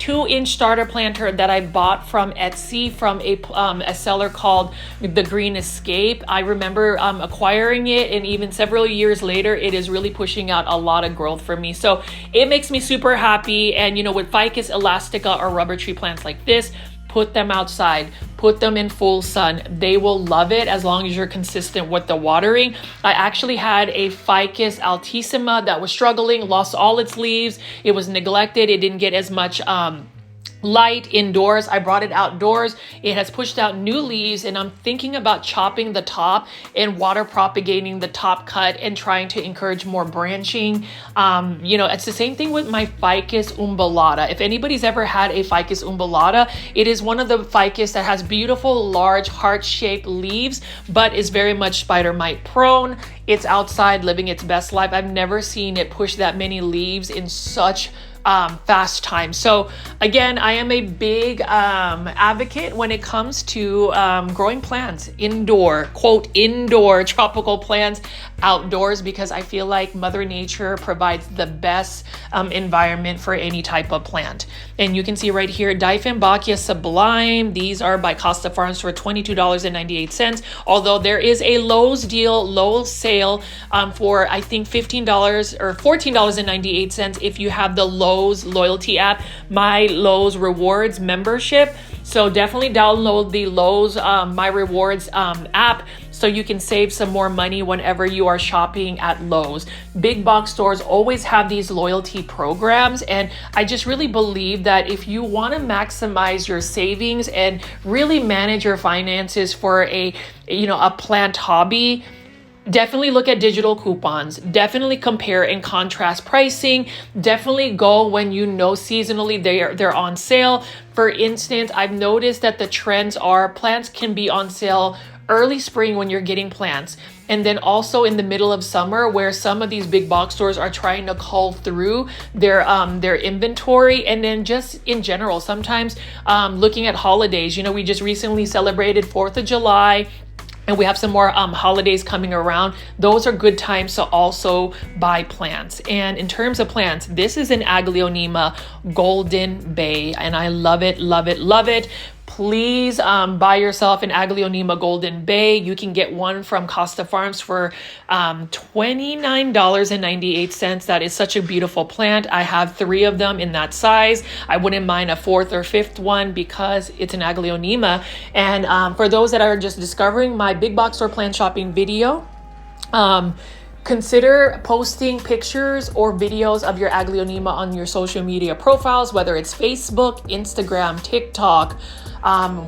2-inch starter planter that I bought from Etsy from a seller called The Green Escape. I remember acquiring it, and even several years later, it is really pushing out a lot of growth for me. So it makes me super happy. And you know, with Ficus elastica or rubber tree plants like this, put them outside, put them in full sun. They will love it as long as you're consistent with the watering. I actually had a Ficus altissima that was struggling, lost all its leaves. It was neglected. It didn't get as much light indoors. I brought it outdoors. It has pushed out new leaves, and I'm thinking about chopping the top and water propagating the top cut and trying to encourage more branching. You know, it's the same thing with my Ficus umbellata. If anybody's ever had a Ficus umbellata, it is one of the Ficus that has beautiful, large, heart-shaped leaves, but is very much spider mite prone. It's outside living its best life. I've never seen it push that many leaves in such fast time. So again, I am a big advocate when it comes to growing plants indoor, quote, indoor tropical plants outdoors, because I feel like Mother Nature provides the best environment for any type of plant. And you can see right here, Dieffenbachia Sublime. These are by Costa Farms for $22.98. Although there is a Lowe's deal, Lowe's sale for I think $15 or $14.98 if you have the Lowe's loyalty app, My Lowe's Rewards membership. So definitely download the Lowe's My Rewards app so you can save some more money whenever you are shopping at Lowe's. Big box stores always have these loyalty programs, and I just really believe that if you want to maximize your savings and really manage your finances for a plant hobby, definitely look at digital coupons. Definitely compare and contrast pricing. Definitely go when you know seasonally they're on sale. For instance, I've noticed that the trends are plants can be on sale early spring when you're getting plants, and then also in the middle of summer where some of these big box stores are trying to cull through their inventory. And then just in general, sometimes looking at holidays, you know, we just recently celebrated 4th of July, and we have some more holidays coming around. Those are good times to also buy plants. And in terms of plants, this is an Aglaonema Golden Bay, and I love it, love it, love it. Please buy yourself an Aglaonema Golden Bay. You can get one from Costa Farms for $29.98. That is such a beautiful plant. I have 3 of them in that size. I wouldn't mind a 4th or 5th one because it's an Aglaonema. And for those that are just discovering my big box store plant shopping video, consider posting pictures or videos of your Aglaonema on your social media profiles, whether it's Facebook, Instagram, TikTok,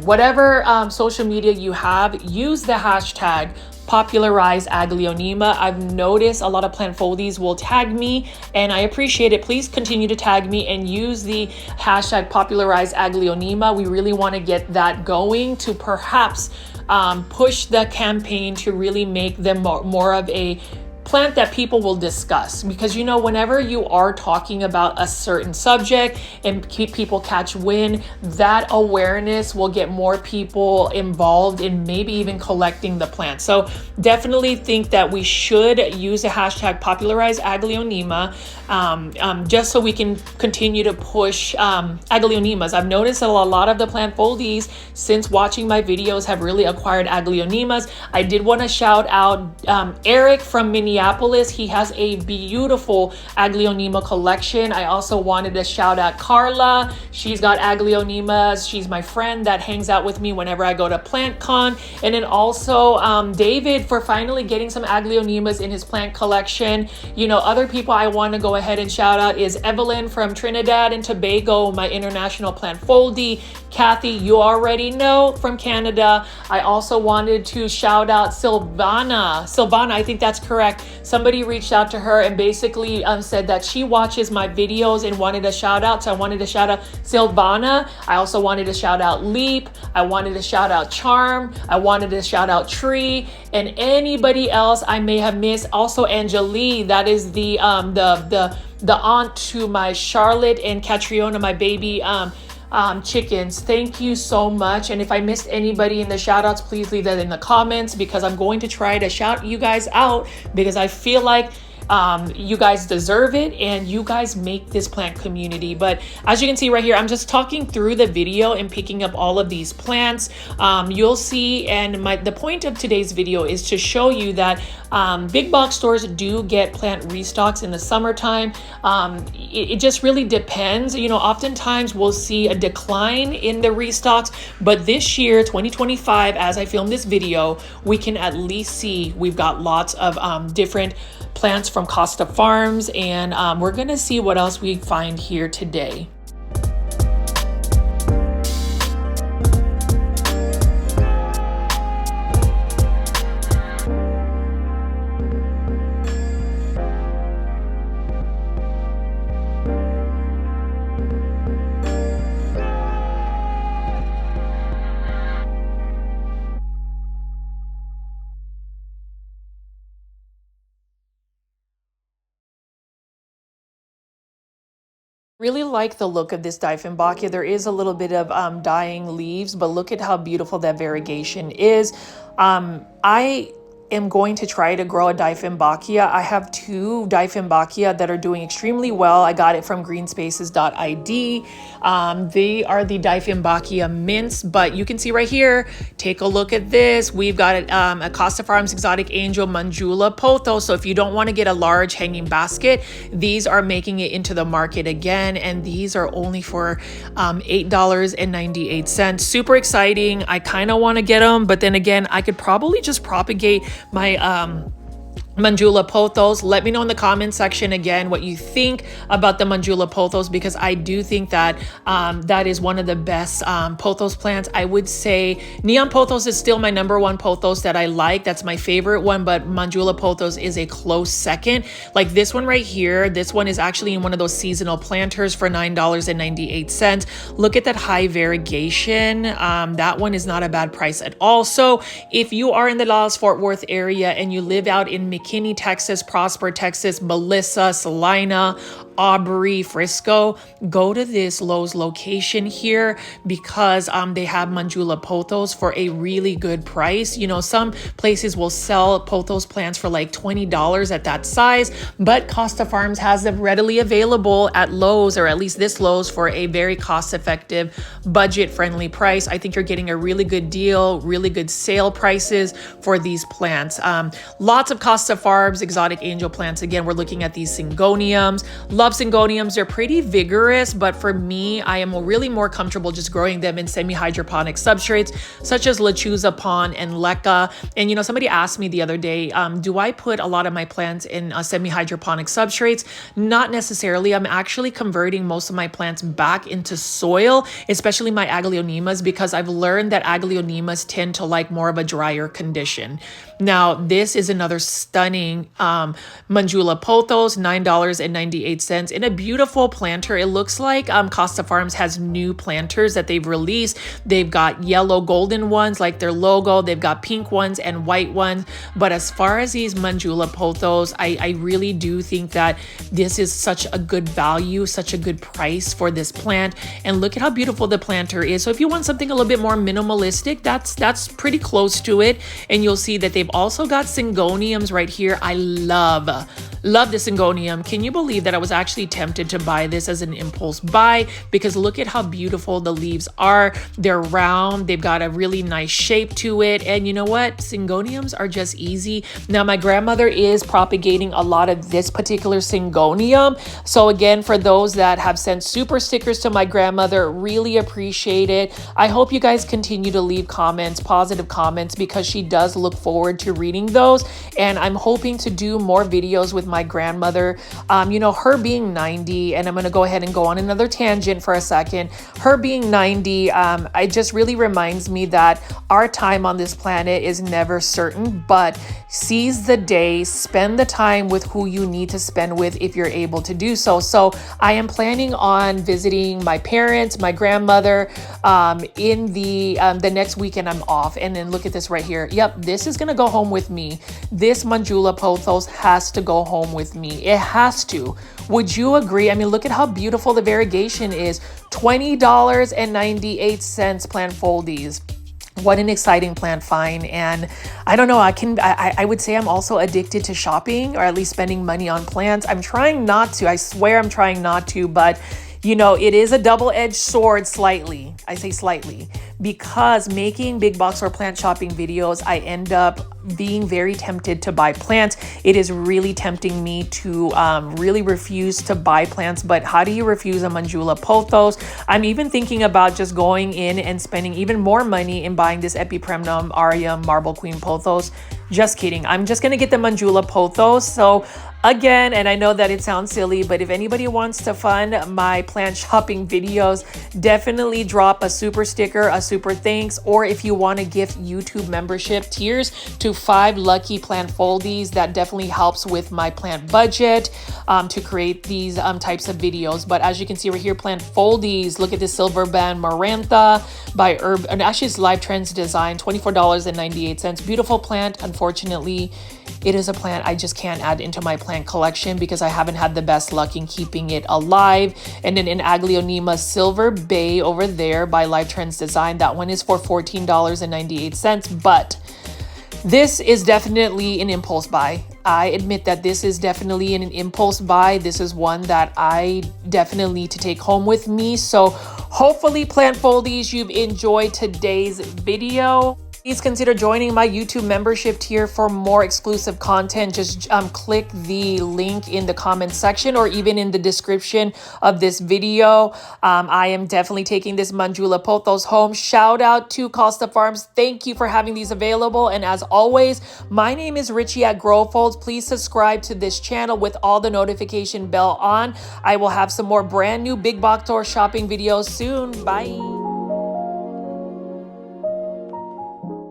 whatever social media you have. Use the hashtag popularize Aglaonema. I've noticed a lot of plant foldies will tag me, and I appreciate it. Please continue to tag me and use the hashtag popularize Aglaonema. We really want to get that going to perhaps push the campaign to really make them more of a plant that people will discuss. Because, you know, whenever you are talking about a certain subject and people catch wind, that awareness will get more people involved in maybe even collecting the plant. So definitely think that we should use the hashtag popularize Aglaonema, just so we can continue to push Aglaonemas. I've noticed that a lot of the plant foldies since watching my videos have really acquired Aglaonemas. I did want to shout out Eric from Minneapolis. He has a beautiful Aglaonema collection. I also wanted to shout out Carla. She's got Aglaonemas. She's my friend that hangs out with me whenever I go to PlantCon. And then also David for finally getting some Aglaonemas in his plant collection. You know, other people I want to go ahead and shout out is Evelyn from Trinidad and Tobago, my international plant foldie. Kathy, you already know, from Canada. I also wanted to shout out Silvana, I think that's correct. Somebody reached out to her and basically said that she watches my videos and wanted a shout out. So I wanted to shout out Silvana. I also wanted to shout out Leap. I wanted to shout out Charm. I wanted to shout out Tree, and anybody else I may have missed. Also Angelique, that is the aunt to my Charlotte and Catriona, my baby chickens. Thank you so much. And if I missed anybody in the shout outs, please leave that in the comments, because I'm going to try to shout you guys out, because I feel like you guys deserve it and you guys make this plant community. But as you can see right here, I'm just talking through the video and picking up all of these plants. You'll see, and the point of today's video is to show you that big box stores do get plant restocks in the summertime. It just really depends. You know, oftentimes we'll see a decline in the restocks, but this year, 2025, as I film this video, we can at least see we've got lots of different plants from Costa Farms, and we're gonna see what else we find here today. Really like the look of this Dieffenbachia. There is a little bit of dying leaves, but look at how beautiful that variegation is. I am going to try to grow a Dieffenbachia. I have 2 Dieffenbachia that are doing extremely well. I got it from greenspaces.id. They are the Dieffenbachia mints, but you can see right here, take a look at this. We've got a Costa Farms Exotic Angel Manjula Pothos. So if you don't want to get a large hanging basket, these are making it into the market again, and these are only for $8.98. Super exciting. I kind of want to get them, but then again, I could probably just propagate my Manjula Pothos. Let me know in the comment section again what you think about the Manjula Pothos, because I do think that that is one of the best pothos plants. I would say Neon Pothos is still my #1 pothos that I like. That's my favorite one, but Manjula Pothos is a close second. Like this one right here, this one is actually in one of those seasonal planters for $9.98. Look at that high variegation. That one is not a bad price at all. So if you are in the Dallas-Fort Worth area and you live out in McKinney, Texas, Prosper, Texas, Melissa, Salina, Aubrey, Frisco, go to this Lowe's location here, because they have Manjula Pothos for a really good price. You know, some places will sell pothos plants for like $20 at that size, but Costa Farms has them readily available at Lowe's, or at least this Lowe's, for a very cost-effective, budget-friendly price. I think you're getting a really good deal, really good sale prices for these plants. Lots of Costa Farms Exotic Angel plants. Again, we're looking at these Syngoniums. Love Syngoniums. They're pretty vigorous, but for me, I am really more comfortable just growing them in semi-hydroponic substrates such as Lechuza Pon and Leca. And you know, somebody asked me the other day, do I put a lot of my plants in semi-hydroponic substrates? Not necessarily. I'm actually converting most of my plants back into soil, especially my Aglaonemas, because I've learned that Aglaonemas tend to like more of a drier condition. Now, this is another stunning Manjula Pothos, $9.98 in a beautiful planter. It looks like Costa Farms has new planters that they've released. They've got yellow golden ones like their logo. They've got pink ones and white ones. But as far as these Manjula Pothos, I really do think that this is such a good value, such a good price for this plant. And look at how beautiful the planter is. So if you want something a little bit more minimalistic, that's pretty close to it. And you'll see that they've also got Syngoniums right here. I love the Syngonium. Can you believe that I was actually tempted to buy this as an impulse buy? Because look at how beautiful the leaves are. They're round. They've got a really nice shape to it. And you know what? Syngoniums are just easy. Now, my grandmother is propagating a lot of this particular Syngonium. So again, for those that have sent super stickers to my grandmother, really appreciate it. I hope you guys continue to leave comments, positive comments, because she does look forward to reading those. And I'm hoping to do more videos with my grandmother. You know, her being 90, and I'm going to go ahead and go on another tangent for a second. Her being 90, it just really reminds me that our time on this planet is never certain, but seize the day, spend the time with who you need to spend with if you're able to do so. So I am planning on visiting my parents, my grandmother, in the next weekend I'm off. And then look at this right here. Yep, this is going to go home with me. This Manjula Pothos has to go home with me. It has to. Would Would you agree? I mean, look at how beautiful the variegation is. $20.98 plant foldies. What an exciting plant find. And I don't know, I would say I'm also addicted to shopping, or at least spending money on plants. I'm trying not to, I swear I'm trying not to, but you know, it is a double-edged sword slightly. I say slightly, because making big box or plant shopping videos, I end up being very tempted to buy plants. It is really tempting me to really refuse to buy plants. But how do you refuse a Manjula pothos? I'm even thinking about just going in and spending even more money in buying this Epipremnum Aria Marble Queen pothos. Just kidding. I'm just gonna get the Manjula pothos. So again, and I know that it sounds silly, but if anybody wants to fund my plant shopping videos, definitely drop a super sticker, a super thanks, or if you want to gift YouTube membership tiers to 5 lucky plant foldies, that definitely helps with my plant budget to create these types of videos. But as you can see right here, plant foldies, look at this silver band Marantha by Herb, and actually it's Live Trends Design, $24.98. Beautiful plant. Unfortunately, it is a plant I just can't add into my plant collection because I haven't had the best luck in keeping it alive. And then in Aglaonema Silver Bay over there by Live Trends Design, that one is for $14.98. But this is definitely an impulse buy. I admit that this is definitely an impulse buy. This is one that I definitely need to take home with me. So hopefully, plant foldies, you've enjoyed today's video. Please consider joining my YouTube membership tier for more exclusive content. Just click the link in the comment section or even in the description of this video. I am definitely taking this Manjula pothos home. Shout out to Costa Farms. Thank you for having these available. And as always, my name is Richie at Growfolds. Please subscribe to this channel with all the notification bell on. I will have some more brand new big box store shopping videos soon. Bye.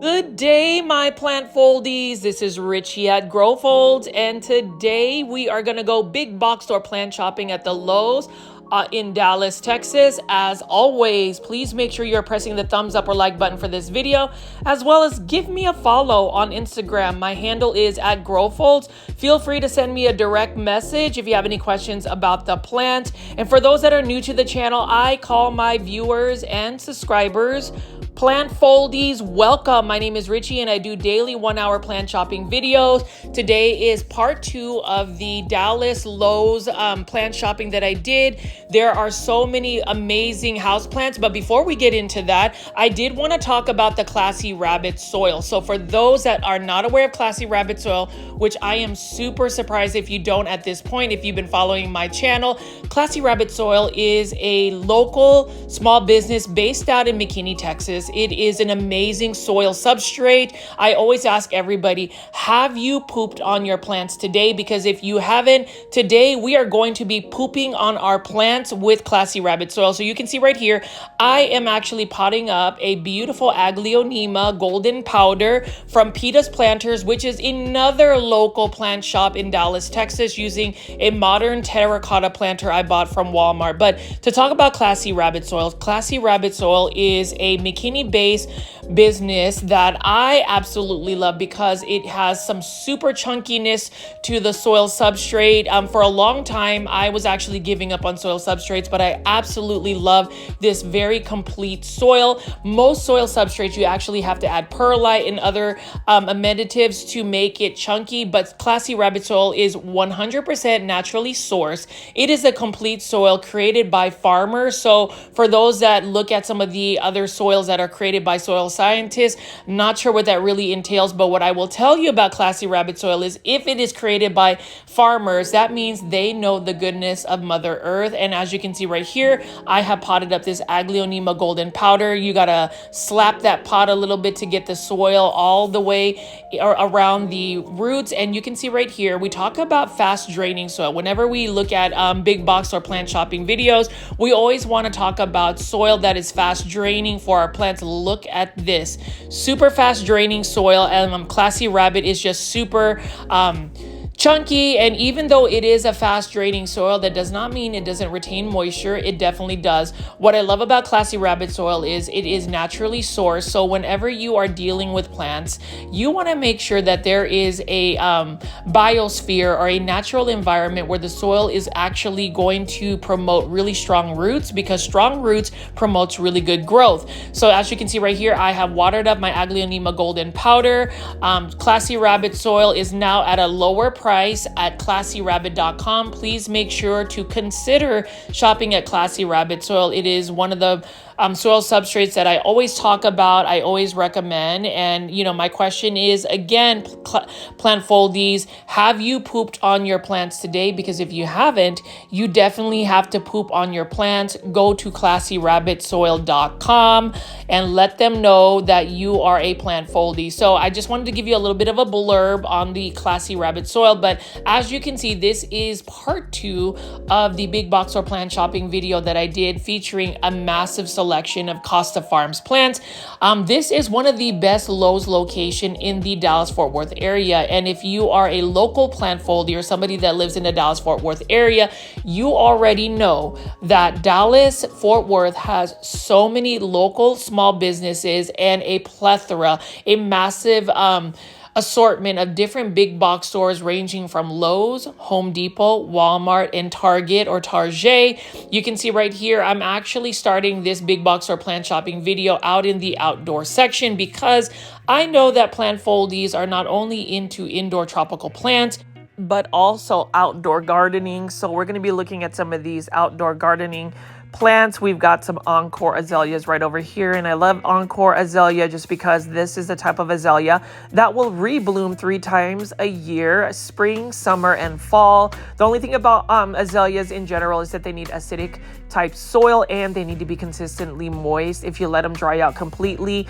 Good day, my plant foldies. This is Richie at Growfolds, and today we are gonna go big box store plant shopping at the Lowe's in Dallas, Texas. As always, please make sure you're pressing the thumbs up or like button for this video, as well as give me a follow on Instagram. My handle is at Growfolds. Feel free to send me a direct message if you have any questions about the plant. And for those that are new to the channel, I call my viewers and subscribers plant foldies. Welcome. My name is Richie and I do daily 1-hour plant shopping videos. Today is part 2 of the Dallas Lowe's plant shopping that I did. There are so many amazing houseplants, but before we get into that, I did want to talk about the Classy Rabbit soil. So for those that are not aware of Classy Rabbit soil, which I am super surprised if you don't at this point, if you've been following my channel, Classy Rabbit soil is a local small business based out in McKinney, Texas. It is an amazing soil substrate. I always ask everybody, have you pooped on your plants today? Because if you haven't, today we are going to be pooping on our plants with Classy Rabbit soil. So you can see right here, I am actually potting up a beautiful Aglaonema golden powder from Peta's Planters, which is another local plant shop in Dallas, Texas, using a modern terracotta planter I bought from Walmart. But to talk about Classy Rabbit soil is a McKinney-based business that I absolutely love because it has some super chunkiness to the soil substrate. For a long time, I was actually giving up on soil substrates, but I absolutely love this very complete soil. Most soil substrates, you actually have to add perlite and other amendatives to make it chunky, but Classy Rabbit soil is 100% naturally sourced. It is a complete soil created by farmers. So for those that look at some of the other soils that are created by soil scientists, not sure what that really entails, but what I will tell you about Classy Rabbit soil is if it is created by farmers, that means they know the goodness of Mother Earth. And as you can see right here, I have potted up this Aglaonema golden powder. You gotta slap that pot a little bit to get the soil all the way around the roots. And you can see right here, we talk about fast draining soil. Whenever we look at big box or plant shopping videos, we always want to talk about soil that is fast draining for our plants. Look at this super fast draining soil, and Classy Rabbit is just super chunky, and even though it is a fast draining soil, that does not mean it doesn't retain moisture. It definitely does. What I love about Classy Rabbit soil is it is naturally sourced, so whenever you are dealing with plants, you want to make sure that there is a biosphere or a natural environment where the soil is actually going to promote really strong roots, because strong roots promotes really good growth. So as you can see right here, I have watered up my Aglaonema golden powder. Classy Rabbit soil is now at a lower price at classyrabbit.com. Please make sure to consider shopping at Classy Rabbit soil. It is one of the soil substrates that I always talk about, I always recommend. And you know, my question is again, plant foldies, have you pooped on your plants today? Because if you haven't, you definitely have to poop on your plants. Go to classyrabbitsoil.com and let them know that you are a plant foldie. So I just wanted to give you a little bit of a blurb on the Classy Rabbit soil, but as you can see, this is part 2 of the big box or plant shopping video that I did featuring a massive selection of Costa Farms plants. This is one of the best Lowe's location in the Dallas-Fort Worth area. And if you are a local plant foldie or somebody that lives in the Dallas-Fort Worth area, you already know that Dallas-Fort Worth has so many local small businesses and a plethora, a massive assortment of different big box stores ranging from Lowe's, Home Depot, Walmart, and Target or Target. You can see right here, I'm actually starting this big box or plant shopping video out in the outdoor section because I know that plant foldies are not only into indoor tropical plants, but also outdoor gardening. So we're going to be looking at some of these outdoor gardening plants. We've got some Encore azaleas right over here, and I love Encore azalea just because this is the type of azalea that will rebloom 3 times a year, spring, summer, and fall. The only thing about azaleas in general is that they need acidic type soil and they need to be consistently moist. If you let them dry out completely,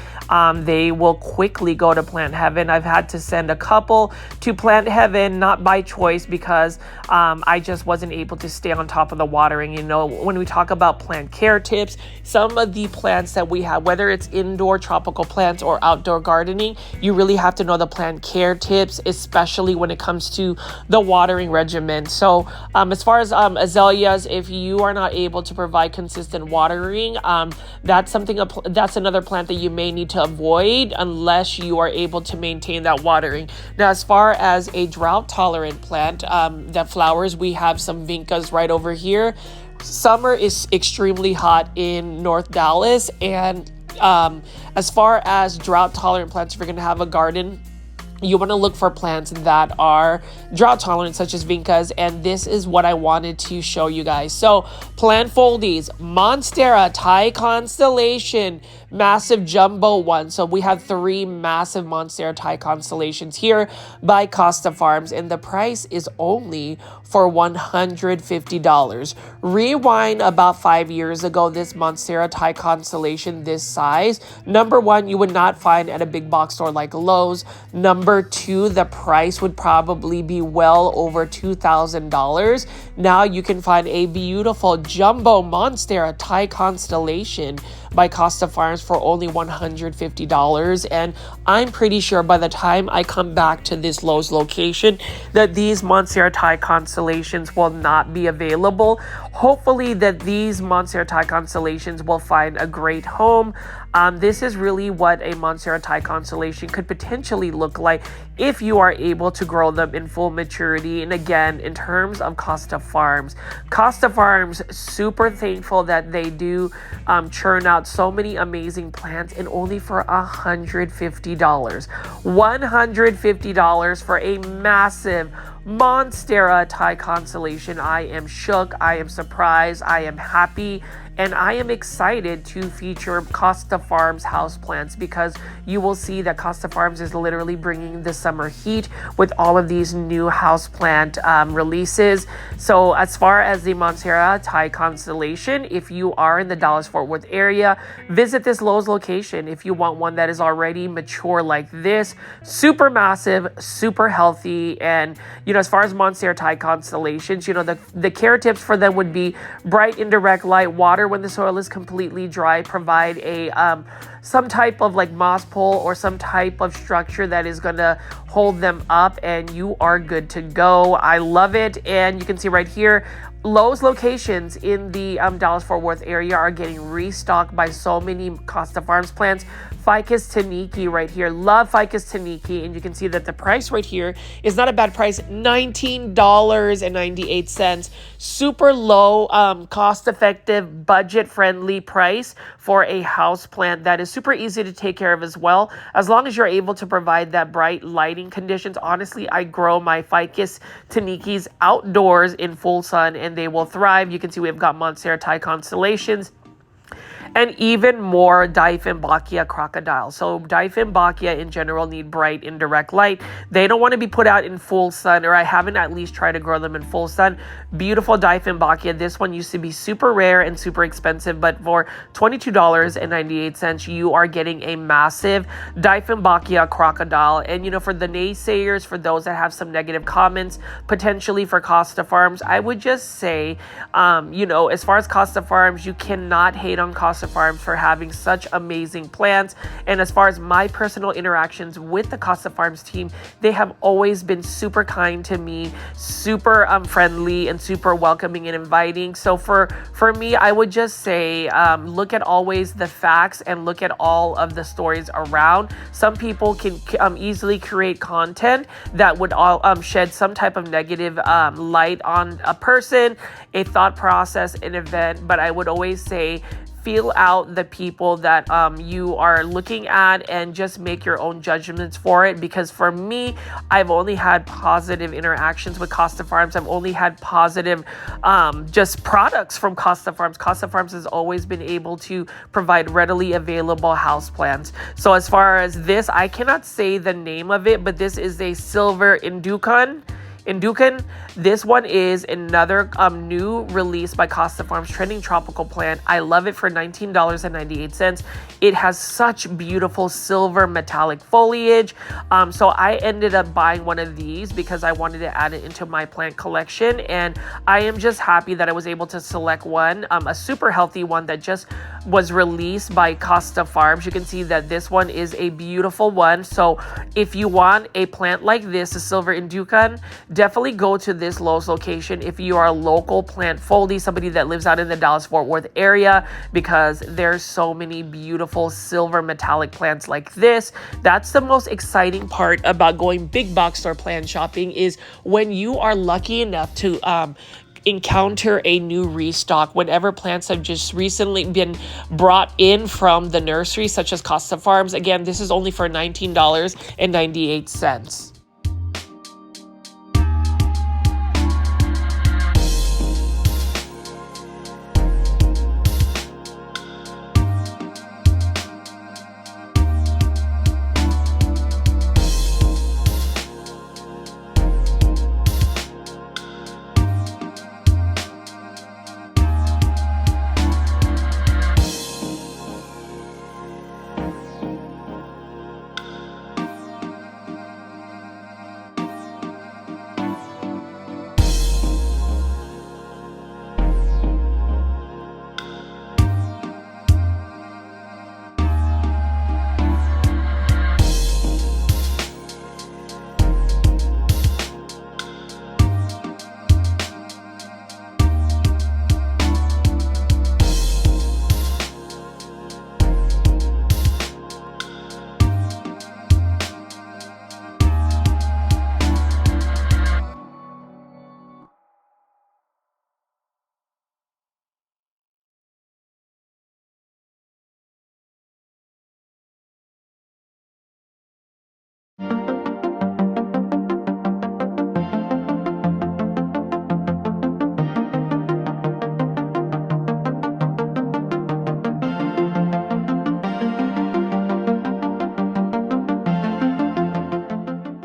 they will quickly go to plant heaven. I've had to send a couple to plant heaven, not by choice, because I just wasn't able to stay on top of the watering. You know, when we talk about plant care tips, some of the plants that we have, whether it's indoor tropical plants or outdoor gardening, you really have to know the plant care tips, especially when it comes to the watering regimen. So as far as azaleas, if you are not able to provide consistent watering, that's another plant that you may need to avoid unless you are able to maintain that watering. Now, as far as a drought tolerant plant that flowers, we have some vincas right over here. Summer is extremely hot in North Dallas, and as far as drought tolerant plants, if you're going to have a garden, you want to look for plants that are drought tolerant, such as vincas, and this is what I wanted to show you guys. So plant foldies, Monstera, Thai Constellation, massive jumbo one. So we have 3 massive Monstera Thai Constellations here by Costa Farms, and the price is only for $150. Rewind about 5 years ago, this Monstera Thai Constellation this size, number 1, you would not find at a big box store like Lowe's. Number 2, the price would probably be well over $2,000. Now you can find a beautiful jumbo Monstera Thai Constellation by Costa Farms for only $150. And I'm pretty sure by the time I come back to this Lowe's location that these Monstera Thai Constellations will not be available. Hopefully that these Monstera Thai Constellations will find a great home. This is really what a Monstera Thai Constellation could potentially look like if you are able to grow them in full maturity. And again, in terms of Costa Farms, super thankful that they do churn out so many amazing plants, and only for $150. $150 for a massive Monstera Thai Constellation. I am shook, I am surprised, I am happy, and I am excited to feature Costa Farms houseplants, because you will see that Costa Farms is literally bringing the summer heat with all of these new houseplant releases. So as far as the Monstera Thai Constellation, if you are in the Dallas-Fort Worth area, visit this Lowe's location if you want one that is already mature like this, super massive, super healthy. And you know, as far as Monstera Thai Constellations, you know, the care tips for them would be bright indirect light, water water when the soil is completely dry. Provide a some type of like moss pole or some type of structure that is going to hold them up, and you are good to go. I love it. And you can see right here, Lowe's locations in the Dallas-Fort Worth area are getting restocked by so many Costa Farms plants. Ficus Taniki right here. Love Ficus Taniki. And you can see that the price right here is not a bad price. $19.98. Super low, cost-effective, budget-friendly price for a house plant that is super easy to take care of as well. As long as you're able to provide that bright lighting conditions. Honestly, I grow my Ficus Tanikis outdoors in full sun and they will thrive. You can see we've got Monstera Thai constellations and even more Dieffenbachia crocodile. So Dieffenbachia in general need bright indirect light. They don't want to be put out in full sun, or I haven't at least tried to grow them in full sun. Beautiful Dieffenbachia. This one used to be super rare and super expensive, but for $22.98, you are getting a massive Dieffenbachia crocodile. And you know, for the naysayers, for those that have some negative comments, potentially for Costa Farms, I would just say, you know, as far as Costa Farms, you cannot hate on Costa Farms for having such amazing plants. And as far as my personal interactions with the Costa Farms team, they have always been super kind to me, super friendly and super welcoming and inviting. So for me, I would just say look at always the facts and look at all of the stories around. Some people can easily create content that would all shed some type of negative light on a person, a thought process, an event. But I would always say feel out the people that you are looking at and just make your own judgments for it. Because for me, I've only had positive interactions with Costa Farms. I've only had positive just products from Costa Farms. Costa Farms has always been able to provide readily available houseplants. So as far as this, I cannot say the name of it, but this is a silver Inducan. This one is another new release by Costa Farms, trending tropical plant. I love it for $19.98. It has such beautiful silver metallic foliage. So I ended up buying one of these because I wanted to add it into my plant collection. And I am just happy that I was able to select one, a super healthy one that just was released by Costa Farms. You can see that this one is a beautiful one. So if you want a plant like this, a silver Inducan, definitely go to this Lowe's location if you are a local plant foldie, somebody that lives out in the Dallas-Fort Worth area, because there's so many beautiful silver metallic plants like this. That's the most exciting part about going big box store plant shopping, is when you are lucky enough to encounter a new restock. Whenever plants have just recently been brought in from the nursery, such as Costa Farms. Again, this is only for $19.98.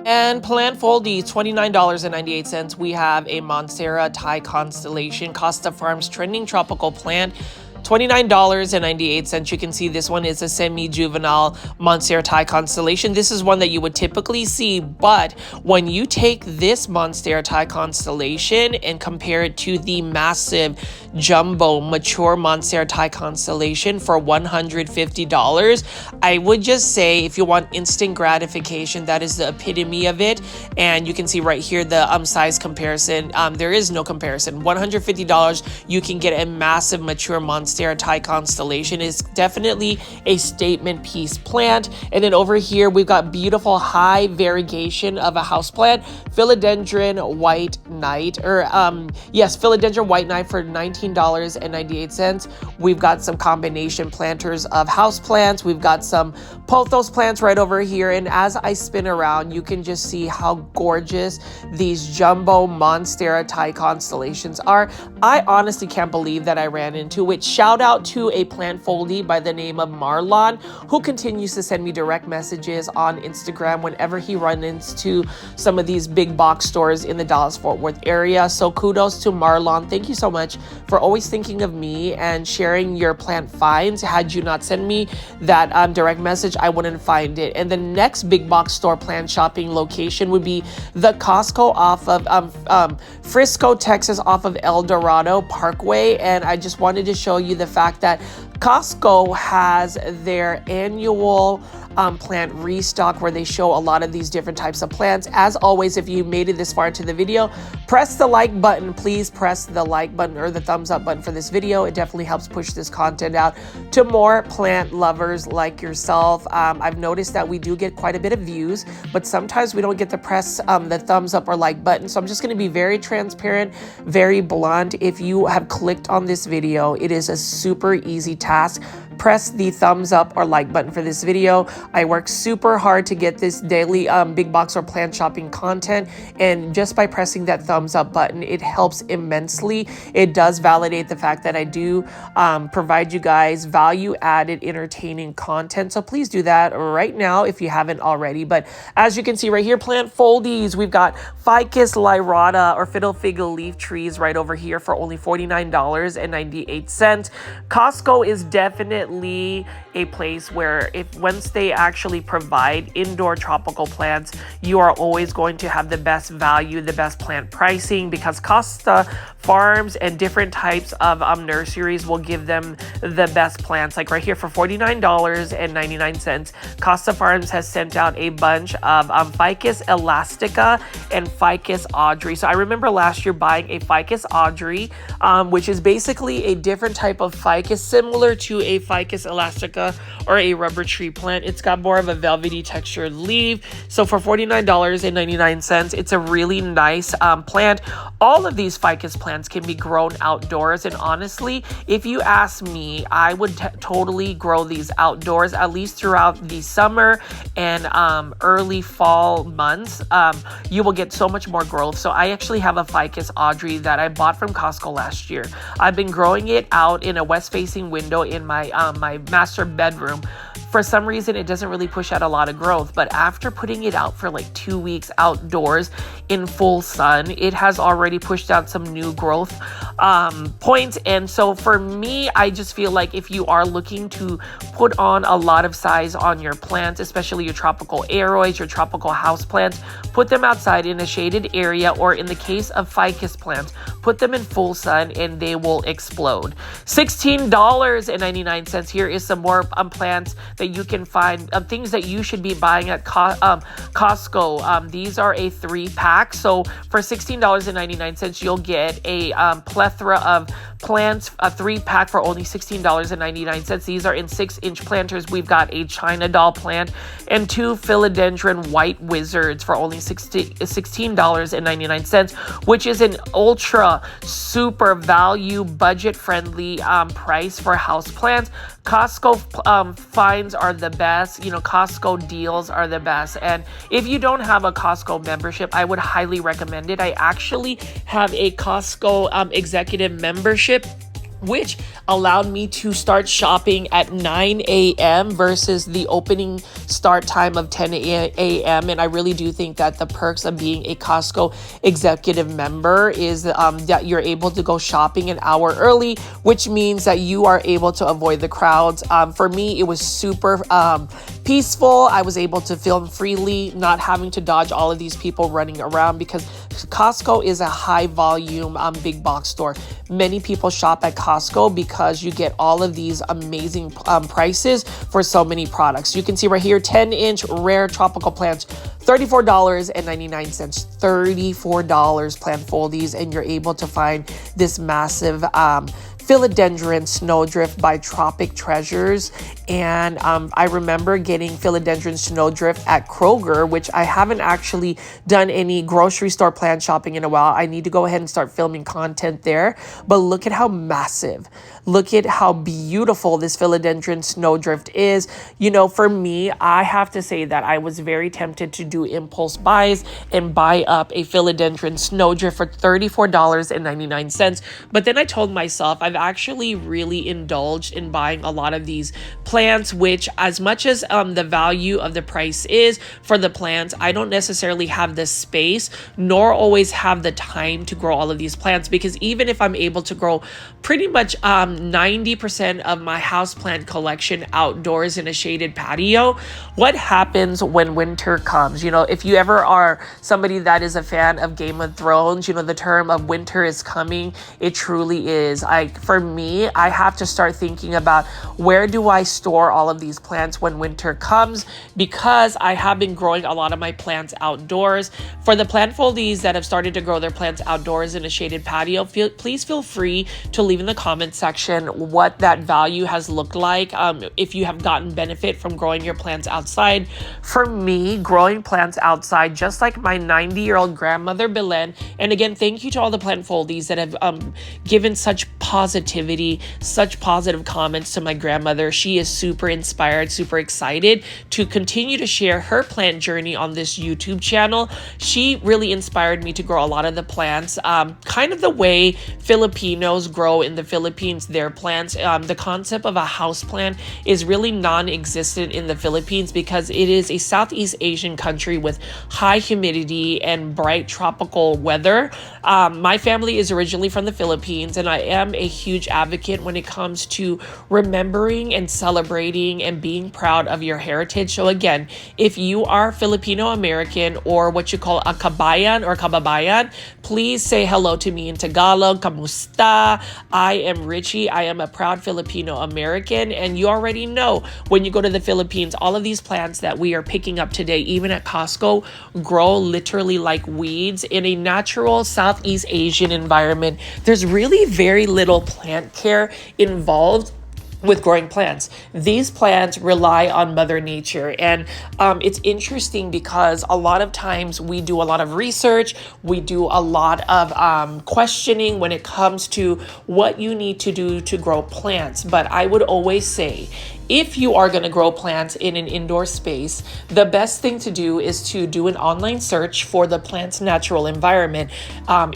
And plant foldies, $29.98. We have a Monstera Thai constellation, Costa Farms trending tropical plant, $29.98. You can see this one is a semi-juvenile Monstera Thai constellation. This is one that you would typically see, but when you take this Monstera Thai constellation and compare it to the massive jumbo mature Monstera Thai constellation for $150. I would just say if you want instant gratification, that is the epitome of it. And you can see right here the size comparison. There is no comparison. $150, you can get a massive mature Monstera Thai constellation. It's definitely a statement piece plant. And then over here we've got beautiful high variegation of a houseplant, philodendron white knight, or yes, philodendron white knight for $19.98. We've got some combination planters of houseplants. We've got some pothos plants right over here. And as I spin around, you can just see how gorgeous these jumbo Monstera Thai constellations are. I honestly can't believe that I ran into it. Shout out to a plant foldie by the name of Marlon, who continues to send me direct messages on Instagram whenever he runs into some of these big box stores in the Dallas-Fort Worth area. So kudos to Marlon. Thank you so much for always thinking of me and sharing your plant finds. Had you not sent me that direct message, I wouldn't find it. And the next big box store plant shopping location would be the Costco off of Frisco, Texas, off of El Dorado Parkway. And I just wanted to show you the fact that Costco has their annual plant restock where they show a lot of these different types of plants. As always, if you made it this far into the video, press the like button. Please press the like button or the thumbs up button for this video. It definitely helps push this content out to more plant lovers like yourself. I've noticed that we do get quite a bit of views, but sometimes we don't get to press the thumbs up or like button. So I'm just going to be very transparent, very blunt. If you have clicked on this video, it is a super easy task. Press the thumbs up or like button for this video. I work super hard to get this daily big box or plant shopping content, and just by pressing that thumbs up button, it helps immensely. It does validate the fact that I do provide you guys value added entertaining content. So please do that right now if you haven't already. But as you can see right here, plant foldies, we've got ficus lyrata or fiddle fig leaf trees right over here for only $49.98. Costco is definitely a place where once they actually provide indoor tropical plants, you are always going to have the best value, the best plant pricing, because Costa Farms and different types of nurseries will give them the best plants. Like right here for $49.99, Costa Farms has sent out a bunch of Ficus elastica and Ficus audrey. So I remember last year buying a Ficus audrey, which is basically a different type of ficus, similar to a Ficus elastica or a rubber tree plant. It's got more of a velvety textured leaf. So for $49.99, it's a really nice plant. All of these ficus plants can be grown outdoors, and honestly, if you ask me, I would totally grow these outdoors at least throughout the summer and early fall months. You will get so much more growth. So I actually have a Ficus audrey that I bought from Costco last year. I've been growing it out in a west-facing window in my my master bedroom. For some reason, it doesn't really push out a lot of growth, but after putting it out for like 2 weeks outdoors in full sun, it has already pushed out some new growth points. And so for me, I just feel like if you are looking to put on a lot of size on your plants, especially your tropical aroids, your tropical house plants, put them outside in a shaded area, or in the case of ficus plants, put them in full sun and they will explode. $16.99. Here is some more plants that you can find, things that you should be buying at Costco. These are a 3-pack. So for $16.99, you'll get a plethora of plants, a 3-pack for only $16.99. These are in 6-inch planters. We've got a China doll plant and 2 philodendron white wizards for only $16.99, which is an ultra super value, budget friendly price for house plants. Costco finds are the best. You know, Costco deals are the best. And if you don't have a Costco membership, I would highly recommend it. I actually have a Costco executive membership, which allowed me to start shopping at 9 a.m. versus the opening start time of 10 a.m. And I really do think that the perks of being a Costco executive member is that you're able to go shopping an hour early, which means that you are able to avoid the crowds. For me, it was super peaceful. I was able to film freely, not having to dodge all of these people running around, because Costco is a high volume big box store. Many people shop at Costco because you get all of these amazing prices for so many products. You can see right here, 10-inch rare tropical plants, $34.99. $34 plant foldies, and you're able to find this massive philodendron snowdrift by Tropic Treasures. And I remember getting philodendron snowdrift at Kroger, which I haven't actually done any grocery store plant shopping in a while. I need to go ahead and start filming content there. But look at how massive, look at how beautiful this philodendron snowdrift is. You know, for me, I have to say that I was very tempted to do impulse buys and buy up a philodendron snowdrift for $34.99. But then I told myself I've actually really indulged in buying a lot of these plants, which as much as the value of the price is for the plants, I don't necessarily have the space nor always have the time to grow all of these plants, because even if I'm able to grow pretty much 90% of my houseplant collection outdoors in a shaded patio, what happens when winter comes? You know, if you ever are somebody that is a fan of Game of Thrones, you know, the term of winter is coming, it truly is. For me, I have to start thinking about where do I store all of these plants when winter comes, because I have been growing a lot of my plants outdoors. For the plant foldies that have started to grow their plants outdoors in a shaded patio, please feel free to leave in the comment section what that value has looked like, if you have gotten benefit from growing your plants outside. For me, growing plants outside, just like my 90-year-old grandmother Belen, and again, thank you to all the plant foldies that have given such positivity, such positive comments to my grandmother. She is super inspired, super excited to continue to share her plant journey on this YouTube channel. She really inspired me to grow a lot of the plants, kind of the way Filipinos grow in the Philippines, their plants. The concept of a house plant is really non-existent in the Philippines because it is a Southeast Asian country with high humidity and bright tropical weather. My family is originally from the Philippines, and I am a huge advocate when it comes to remembering and celebrating and being proud of your heritage. So again, if you are Filipino American or what you call a kabayan or kababayan, please say hello to me in Tagalog. Kamusta? I am Richie. I am a proud Filipino American, and you already know when you go to the Philippines, all of these plants that we are picking up today, even at Costco, grow literally like weeds in a natural Southeast Asian environment. There's really very little plant care involved with growing plants. These plants rely on Mother Nature, and it's interesting because a lot of times we do a lot of research, we do a lot of questioning when it comes to what you need to do to grow plants. But I would always say, if you are going to grow plants in an indoor space, the best thing to do is to do an online search for the plant's natural environment.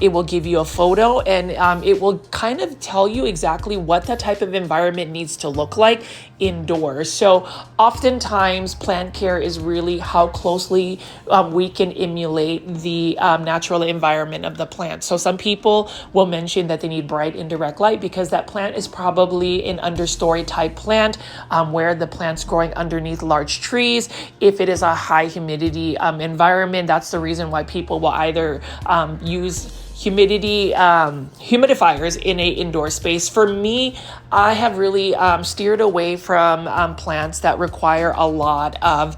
It will give you a photo, and it will kind of tell you exactly what that type of environment needs to look like indoors. So oftentimes plant care is really how closely we can emulate the natural environment of the plant. So some people will mention that they need bright indirect light because that plant is probably an understory type plant, where the plant's growing underneath large trees. If it is a high humidity environment, that's the reason why people will either use humidifiers in a indoor space. For me, I have really steered away from plants that require a lot of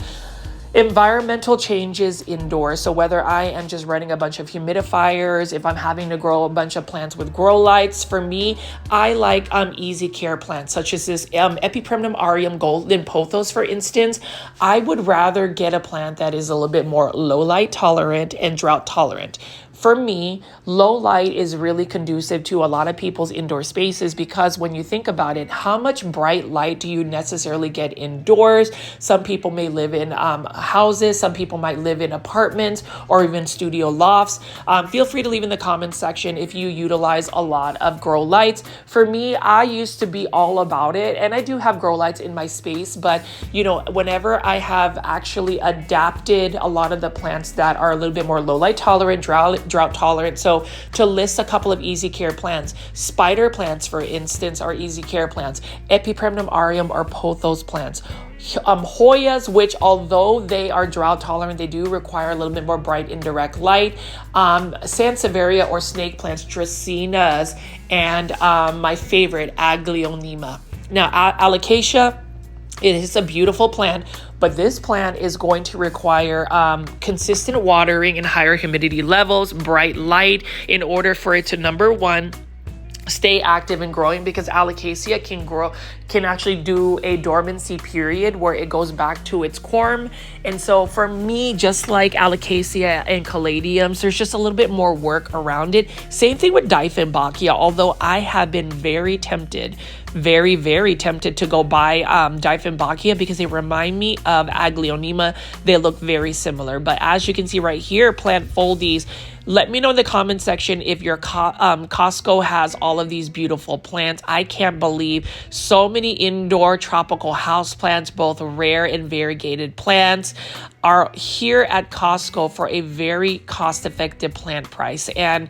environmental changes indoors. So whether I am just running a bunch of humidifiers, if I'm having to grow a bunch of plants with grow lights, for me, I like easy care plants such as this Epipremnum aureum golden pothos, for instance. I would rather get a plant that is a little bit more low light tolerant and drought tolerant. For me, low light is really conducive to a lot of people's indoor spaces because when you think about it, how much bright light do you necessarily get indoors? Some people may live in houses, some people might live in apartments or even studio lofts. Feel free to leave in the comments section if you utilize a lot of grow lights. For me, I used to be all about it, and I do have grow lights in my space, but you know, whenever I have actually adapted a lot of the plants that are a little bit more low light tolerant, drought drought tolerant. So to list a couple of easy care plants, spider plants, for instance, are easy care plants. Epipremnum aureum are pothos plants. Hoyas, which although they are drought tolerant, they do require a little bit more bright indirect light. Sansevieria or snake plants, dracaenas, and my favorite, Aglaonema. Now, alocasia, it is a beautiful plant, but this plant is going to require consistent watering and higher humidity levels, bright light, in order for it to, number one, stay active and growing, because alocasia can actually do a dormancy period where it goes back to its corm. And so for me, just like alocasia and caladiums, there's just a little bit more work around it. Same thing with Dieffenbachia, although I have been very tempted to go buy Dieffenbachia because they remind me of Aglaonema. They look very similar. But as you can see right here, plant foldies, let me know in the comment section if your Costco has all of these beautiful plants. I can't believe so many indoor tropical house plants, both rare and variegated plants, are here at Costco for a very cost-effective plant price. And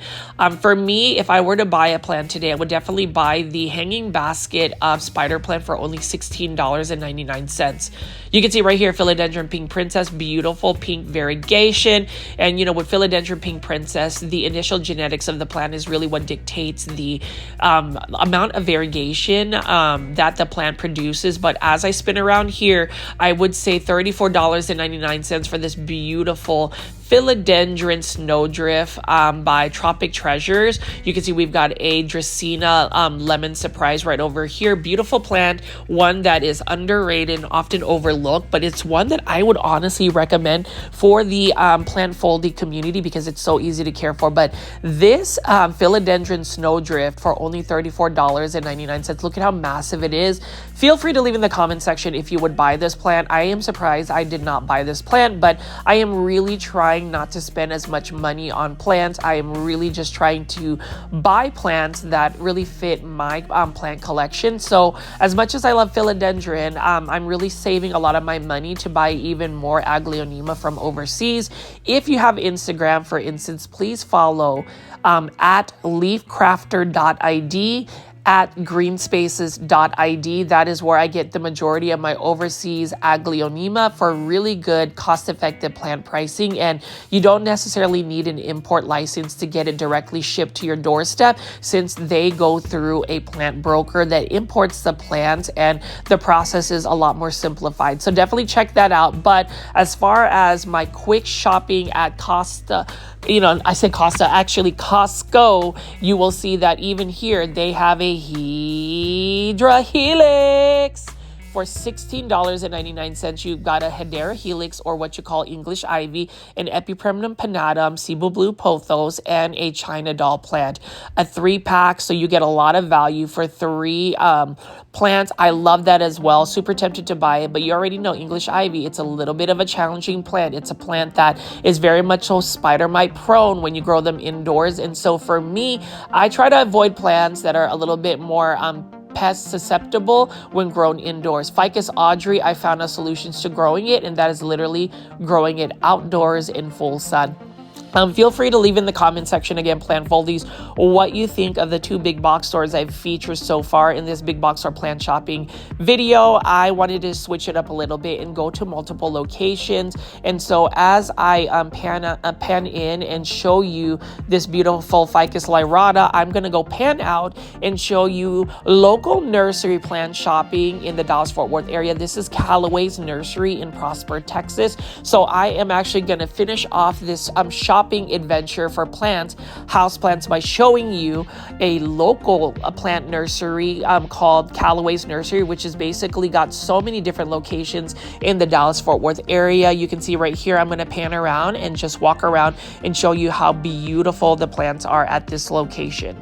for me, if I were to buy a plant today, I would definitely buy the hanging basket of spider plant for only $16.99. You can see right here, Philodendron Pink Princess, beautiful pink variegation. And with Philodendron Pink Princess, the initial genetics of the plant is really what dictates the amount of variegation that the plant produces. But as I spin around here, I would say $34.99 for this beautiful Philodendron Snowdrift by Tropic Treasures. You can see we've got a Dracaena Lemon Surprise right over here. Beautiful plant, one that is underrated and often overlooked, but it's one that I would honestly recommend for the plant foldy community because it's so easy to care for. But this Philodendron Snowdrift for only $34.99. Look at how massive it is. Feel free to leave in the comment section if you would buy this plant. I am surprised I did not buy this plant, but I am really trying not to spend as much money on plants. I am really just trying to buy plants that really fit my plant collection. So as much as I love philodendron, I'm really saving a lot of my money to buy even more Aglaonema from overseas. If you have Instagram, for instance, please follow at leafcrafter.id, at greenspaces.id. That is where I get the majority of my overseas Aglaonema for really good cost-effective plant pricing. And you don't necessarily need an import license to get it directly shipped to your doorstep, since they go through a plant broker that imports the plants, and the process is a lot more simplified. So definitely check that out. But as far as my quick shopping at Costco, you will see that even here they have a Hydra Helix for $16.99. You've got a Hedera Helix, or what you call English ivy, an Epipremnum pinnatum, Cebu Blue Pothos, and a China doll plant. A 3-pack, so you get a lot of value for 3 plants. I love that as well. Super tempted to buy it, but you already know English ivy, it's a little bit of a challenging plant. It's a plant that is very much so spider mite prone when you grow them indoors. And so for me, I try to avoid plants that are a little bit more pest susceptible when grown indoors. Ficus Audrey, I found a solution to growing it, and that is literally growing it outdoors in full sun. Feel free to leave in the comment section, again, plant foldies, what you think of the 2 big box stores I've featured so far in this big box store plant shopping video. I wanted to switch it up a little bit and go to multiple locations. And so as I pan in and show you this beautiful Ficus lyrata, I'm going to go pan out and show you local nursery plant shopping in the Dallas-Fort Worth area. This is Callaway's nursery in Prosper, Texas. So I am actually going to finish off this shopping adventure for plants, houseplants, by showing you a local plant nursery called Callaway's Nursery, which has basically got so many different locations in the Dallas-Fort Worth area. You can see right here, I'm going to pan around and just walk around and show you how beautiful the plants are at this location.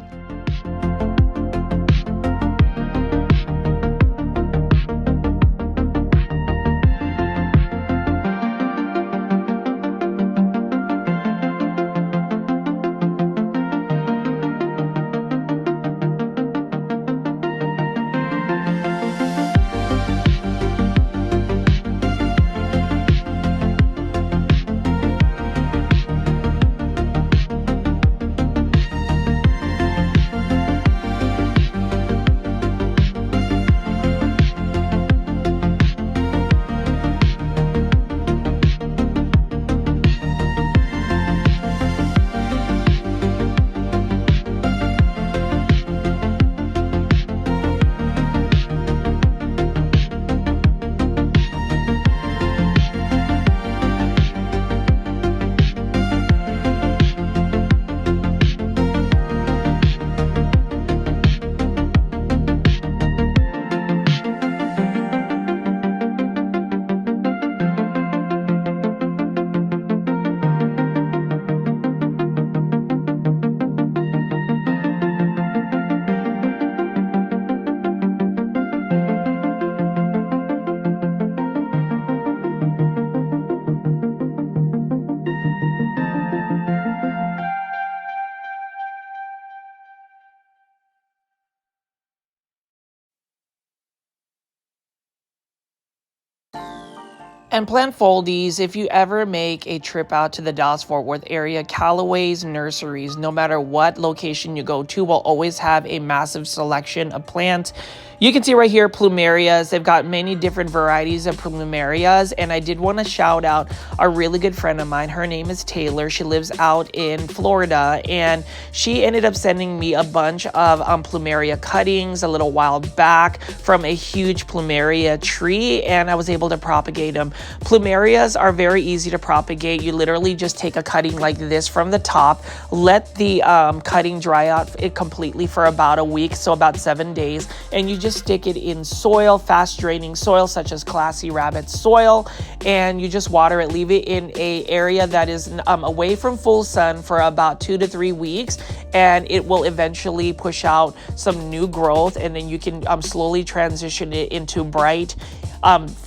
And plant foldies, if you ever make a trip out to the Dallas-Fort Worth area, Callaway's nurseries, no matter what location you go to, will always have a massive selection of plants. You can see right here, plumerias. They've got many different varieties of plumerias. And I did want to shout out a really good friend of mine. Her name is Taylor. She lives out in Florida. And she ended up sending me a bunch of plumeria cuttings a little while back from a huge plumeria tree. And I was able to propagate them. Plumerias are very easy to propagate. You literally just take a cutting like this from the top, let the cutting dry out completely for about a week, so about 7 days, and you just stick it in soil, fast draining soil such as Classy Rabbit soil, and you just water it. Leave it in a area that is away from full sun for about 2 to 3 weeks, and it will eventually push out some new growth, and then you can slowly transition it into bright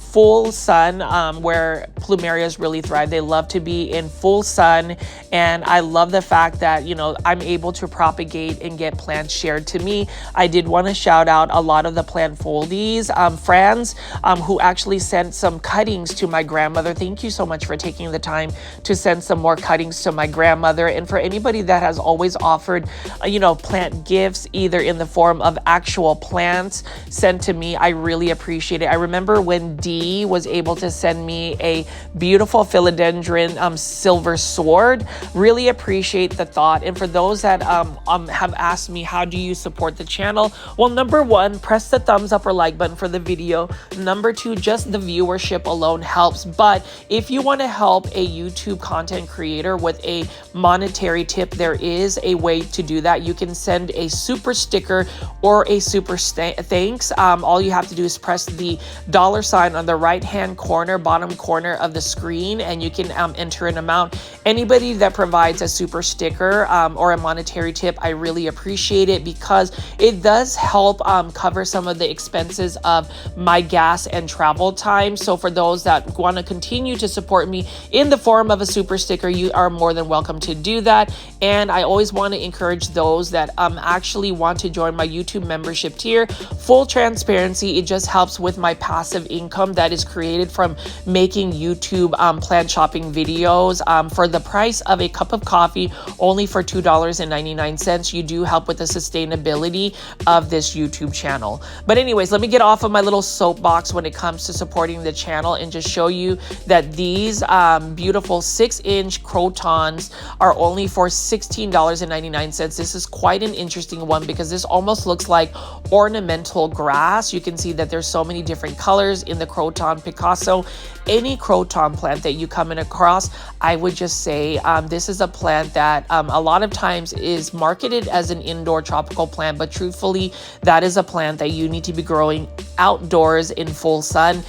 full sun, where plumerias really thrive. They love to be in full sun, and I love the fact that, you know, I'm able to propagate and get plants shared to me. I did want to shout out a lot of the plant foldies friends who actually sent some cuttings to my grandmother. Thank you so much for taking the time to send some more cuttings to my grandmother. And for anybody that has always offered you know, plant gifts, either in the form of actual plants sent to me, I really appreciate it. I remember when Dee was able to send me a beautiful philodendron silver sword. Really appreciate the thought. And for those that have asked me, how do you support the channel? Well, number one, press the thumbs up or like button for the video. Number two, just the viewership alone helps. But if you want to help a YouTube content creator with a monetary tip, there is a way to do that. You can send a super sticker or a super thanks. All you have to do is press the $sign on the right hand corner, bottom corner of the screen, and you can enter an amount. Anybody that provides a super sticker or a monetary tip, I really appreciate it, because it does help cover some of the expenses of my gas and travel time. So for those that want to continue to support me in the form of a super sticker, you are more than welcome to do that. And I always want to encourage those that actually want to join my YouTube membership tier. Full transparency, it just helps with my passive income that is created from making YouTube plant shopping videos. For the price of a cup of coffee, only for $2.99, you do help with the sustainability of this YouTube channel. But anyways, let me get off of my little soapbox when it comes to supporting the channel and just show you that these beautiful 6-inch crotons are only for $16.99. This is quite an interesting one because this almost looks like ornamental grass. You can see that there's so many different colors in the croton Picasso. Any croton plant that you come in across, I would just say this is a plant that a lot of times is marketed as an indoor tropical plant, but truthfully, that is a plant that you need to be growing outdoors in full sun.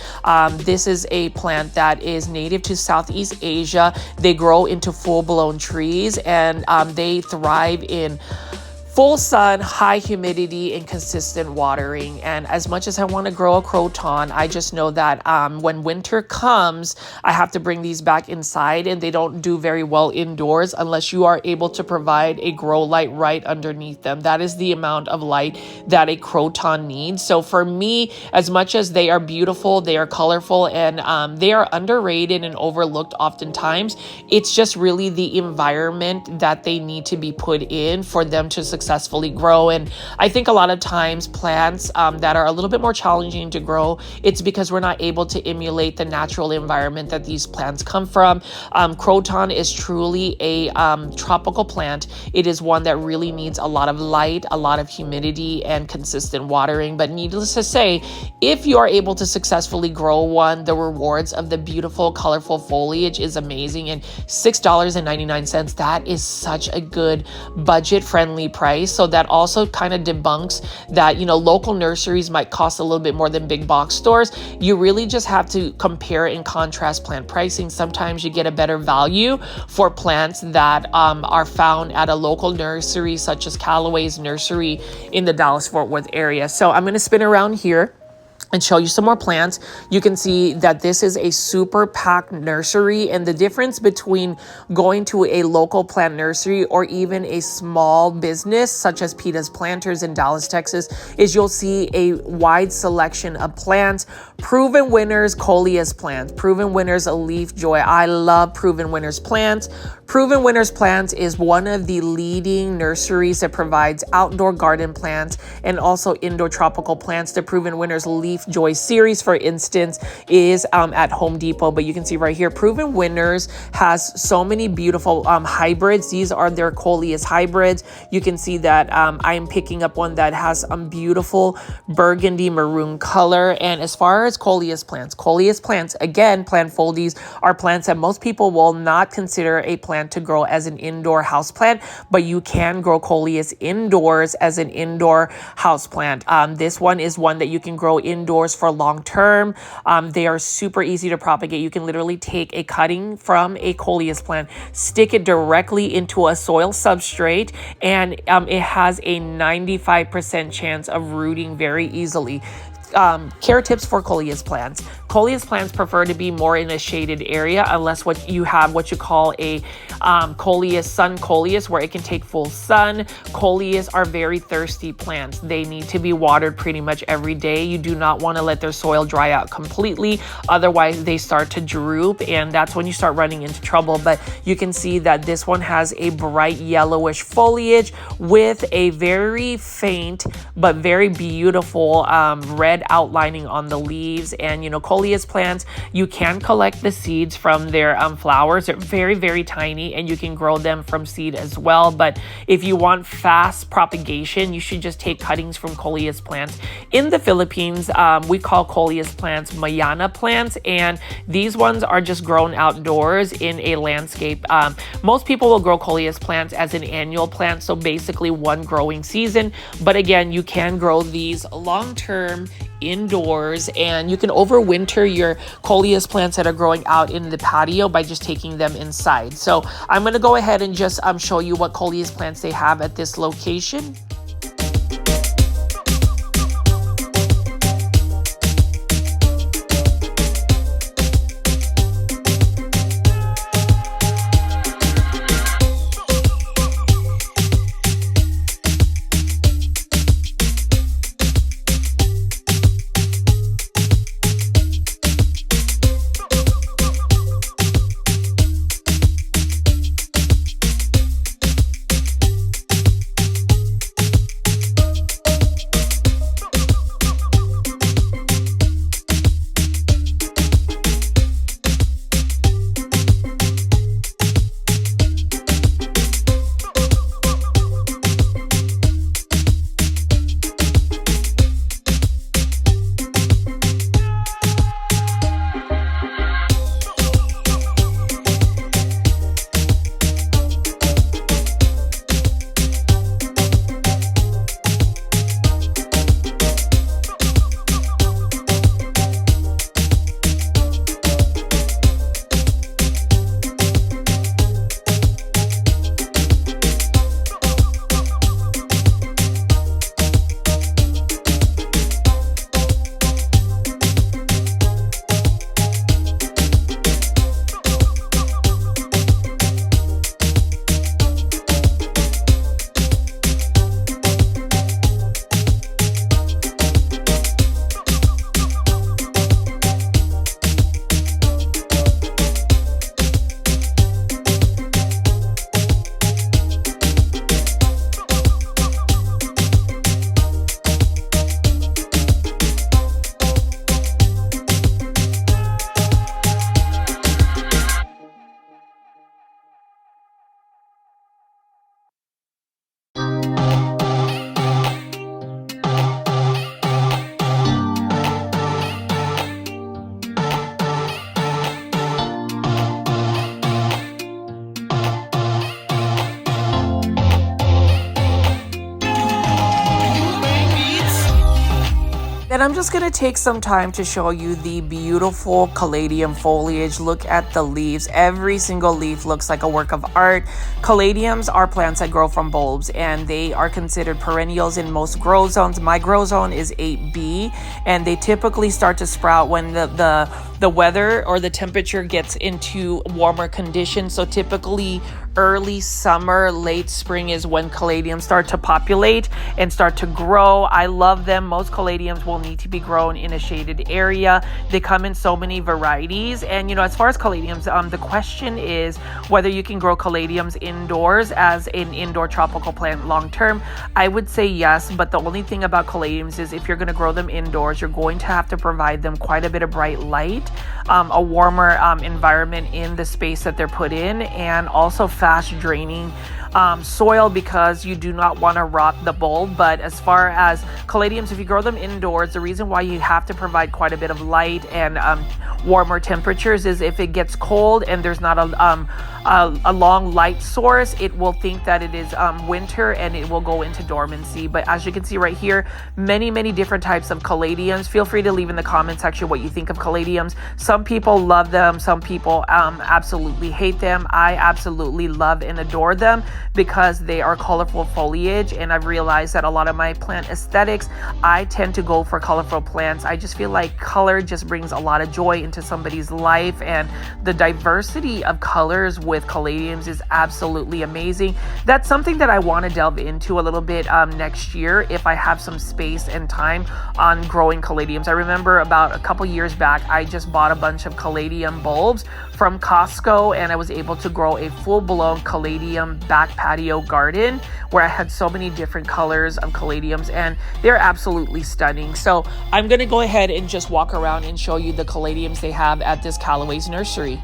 This is a plant that is native to Southeast Asia. They grow into full-blown trees, and they thrive in full sun, high humidity, and consistent watering. And as much as I want to grow a croton, I just know that when winter comes, I have to bring these back inside, and they don't do very well indoors unless you are able to provide a grow light right underneath them. That is the amount of light that a croton needs. So for me, as much as they are beautiful, they are colorful, and they are underrated and overlooked oftentimes, it's just really the environment that they need to be put in for them to successfully grow. And I think a lot of times plants that are a little bit more challenging to grow, it's because we're not able to emulate the natural environment that these plants come from. Croton is truly a tropical plant. It is one that really needs a lot of light, a lot of humidity, and consistent watering. But needless to say, if you are able to successfully grow one, the rewards of the beautiful, colorful foliage is amazing. And $6.99, that is such a good budget-friendly price. So that also kind of debunks that, you know, local nurseries might cost a little bit more than big box stores. You really just have to compare and contrast plant pricing. Sometimes you get a better value for plants that are found at a local nursery, such as Callaway's nursery in the Dallas-Fort Worth area. So I'm going to spin around here and show you some more plants. You can see that this is a super packed nursery, and the difference between going to a local plant nursery or even a small business such as Peta's Planters in Dallas, Texas, is you'll see a wide selection of plants. Proven winners, Coleus plants. Proven winners, a leaf joy. I love Proven winners plants. Proven winners plants is one of the leading nurseries that provides outdoor garden plants and also indoor tropical plants. The Proven winners leaf joy series, for instance, is at Home Depot, but you can see right here, Proven winners has so many beautiful hybrids. These are their Coleus hybrids. You can see that I'm picking up one that has beautiful burgundy maroon color. And as far as Coleus plants, again, plant foldies are plants that most people will not consider a plant to grow as an indoor house plant, but you can grow Coleus indoors as an indoor house plant. This one is one that you can grow indoors for long term. They are super easy to propagate. You can literally take a cutting from a Coleus plant, stick it directly into a soil substrate, and it has a 95% chance of rooting very easily. Care tips for Coleus plants. Coleus plants prefer to be more in a shaded area unless what you have what you call a sun Coleus, where it can take full sun. Coleus are very thirsty plants. They need to be watered pretty much every day. You do not want to let their soil dry out completely, otherwise they start to droop, and that's when you start running into trouble. But you can see that this one has a bright yellowish foliage with a very faint but very beautiful red outlining on the leaves. And Coleus plants, you can collect the seeds from their flowers. They're very, very tiny, and you can grow them from seed as well. But if you want fast propagation, you should just take cuttings from Coleus plants. In the Philippines, we call Coleus plants Mayana plants, and these ones are just grown outdoors in a landscape. Most people will grow Coleus plants as an annual plant, so basically one growing season. But again, you can grow these long-term indoors, and you can overwinter your Coleus plants that are growing out in the patio by just taking them inside. So I'm going to go ahead and just show you what Coleus plants they have at this location. And I'm just gonna take some time to show you the beautiful caladium foliage. Look at the leaves. Every single leaf looks like a work of art. Caladiums are plants that grow from bulbs, and they are considered perennials in most grow zones. My grow zone is 8B, and they typically start to sprout when the weather or the temperature gets into warmer conditions. So typically early summer, late spring is when caladiums start to populate and start to grow. I love them. Most caladiums will need to be grown in a shaded area. They come in so many varieties. And, you know, as far as caladiums, the question is whether you can grow caladiums indoors as an indoor tropical plant long term. I would say yes, but the only thing about caladiums is if you're going to grow them indoors, you're going to have to provide them quite a bit of bright light, a warmer environment in the space that they're put in, and also fast draining soil, because you do not want to rot the bulb. But as far as caladiums, if you grow them indoors, the reason why you have to provide quite a bit of light and warmer temperatures is if it gets cold and there's not a long light source, it will think that it is winter and it will go into dormancy. But as you can see right here, many different types of caladiums. Feel free to leave in the comment section what you think of caladiums. Some people love them, some people absolutely hate them. I absolutely love and adore them because they are colorful foliage, and I've realized that a lot of my plant aesthetics, I tend to go for colorful plants. I just feel like color just brings a lot of joy into somebody's life, and the diversity of colors with caladiums is absolutely amazing. That's something that I want to delve into a little bit next year if I have some space and time on growing caladiums. I remember about a couple years back, I just bought a bunch of caladium bulbs from Costco, and I was able to grow a full-blown caladium back patio garden where I had so many different colors of caladiums, and they're absolutely stunning. So I'm going to go ahead and just walk around and show you the caladiums they have at this Callaway's nursery.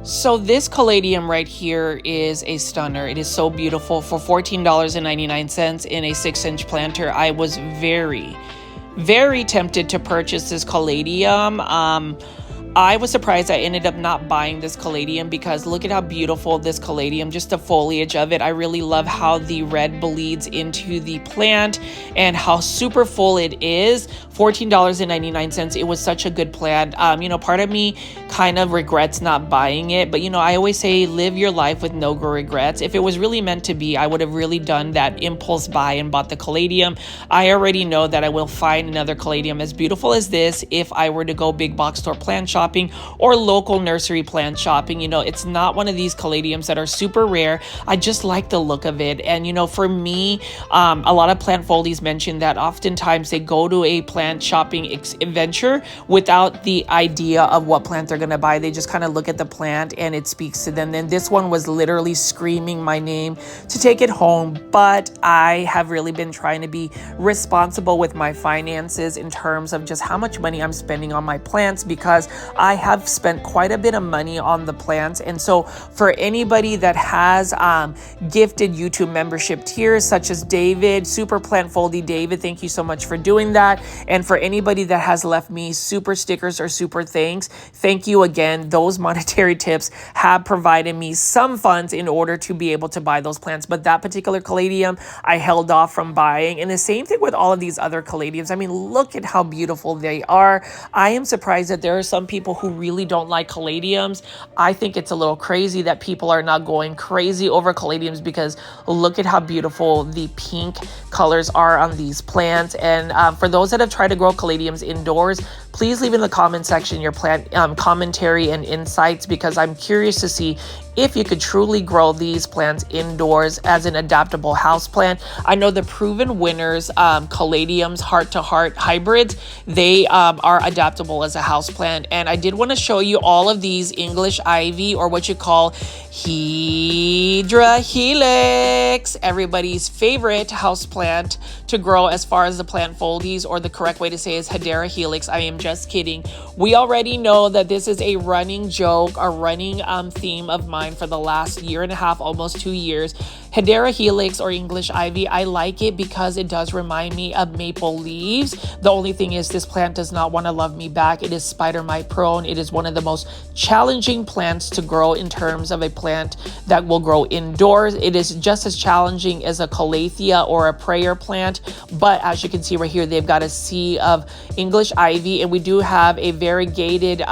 So this caladium right here is a stunner. It is so beautiful. For $14.99 in a 6-inch planter, I was very tempted to purchase this caladium. I was surprised I ended up not buying this caladium because look at how beautiful this caladium, just the foliage of it. I really love how the red bleeds into the plant and how super full it is. $14.99. It was such a good plant. You know, part of me kind of regrets not buying it, but you know, I always say live your life with no regrets. If it was really meant to be, I would have really done that impulse buy and bought the caladium. I already know that I will find another caladium as beautiful as this if I were to go big box store plant shopping or local nursery plant shopping. You know, it's not one of these caladiums that are super rare. I just like the look of it. And you know, for me, a lot of plant foldies mention that oftentimes they go to a plant shopping adventure without the idea of what plant they're going to buy. They just kind of look at the plant and it speaks to them. Then this one was literally screaming my name to take it home, but I have really been trying to be responsible with my finances in terms of just how much money I'm spending on my plants, because I have spent quite a bit of money on the plants. And so for anybody that has gifted YouTube membership tiers such as David, Super Plant Foldy David, thank you so much for doing that. And for anybody that has left me super stickers or super thanks, thank you again. Those monetary tips have provided me some funds in order to be able to buy those plants. But that particular caladium, I held off from buying. And the same thing with all of these other caladiums. I mean, look at how beautiful they are. I am surprised that there are some people who really don't like caladiums. I think it's a little crazy that people are not going crazy over caladiums, because look at how beautiful the pink colors are on these plants. And for those that have tried to grow caladiums indoors, please leave in the comment section your plant commentary and insights, because I'm curious to see if you could truly grow these plants indoors as an adaptable house plant. I know the proven winners, caladiums, heart to heart hybrids, they are adaptable as a house plant. And I did want to show you all of these English ivy, or what you call Hydra helix, everybody's favorite house plant to grow as far as the plant foldies, or the correct way to say is Hydra helix. I am just kidding. We already know that this is a running joke, a running theme of mine for the last year and a half, almost 2 years. Hydra helix, or English ivy, I like it because it does remind me of maple leaves. The only thing is this plant does not want to love me back. It is spider mite prone. It is one of the most challenging plants to grow in terms of a plant that will grow indoors. It is just as challenging as a calathea or a prayer plant, but as you can see right here, they've got a sea of English ivy, and we do have a variegated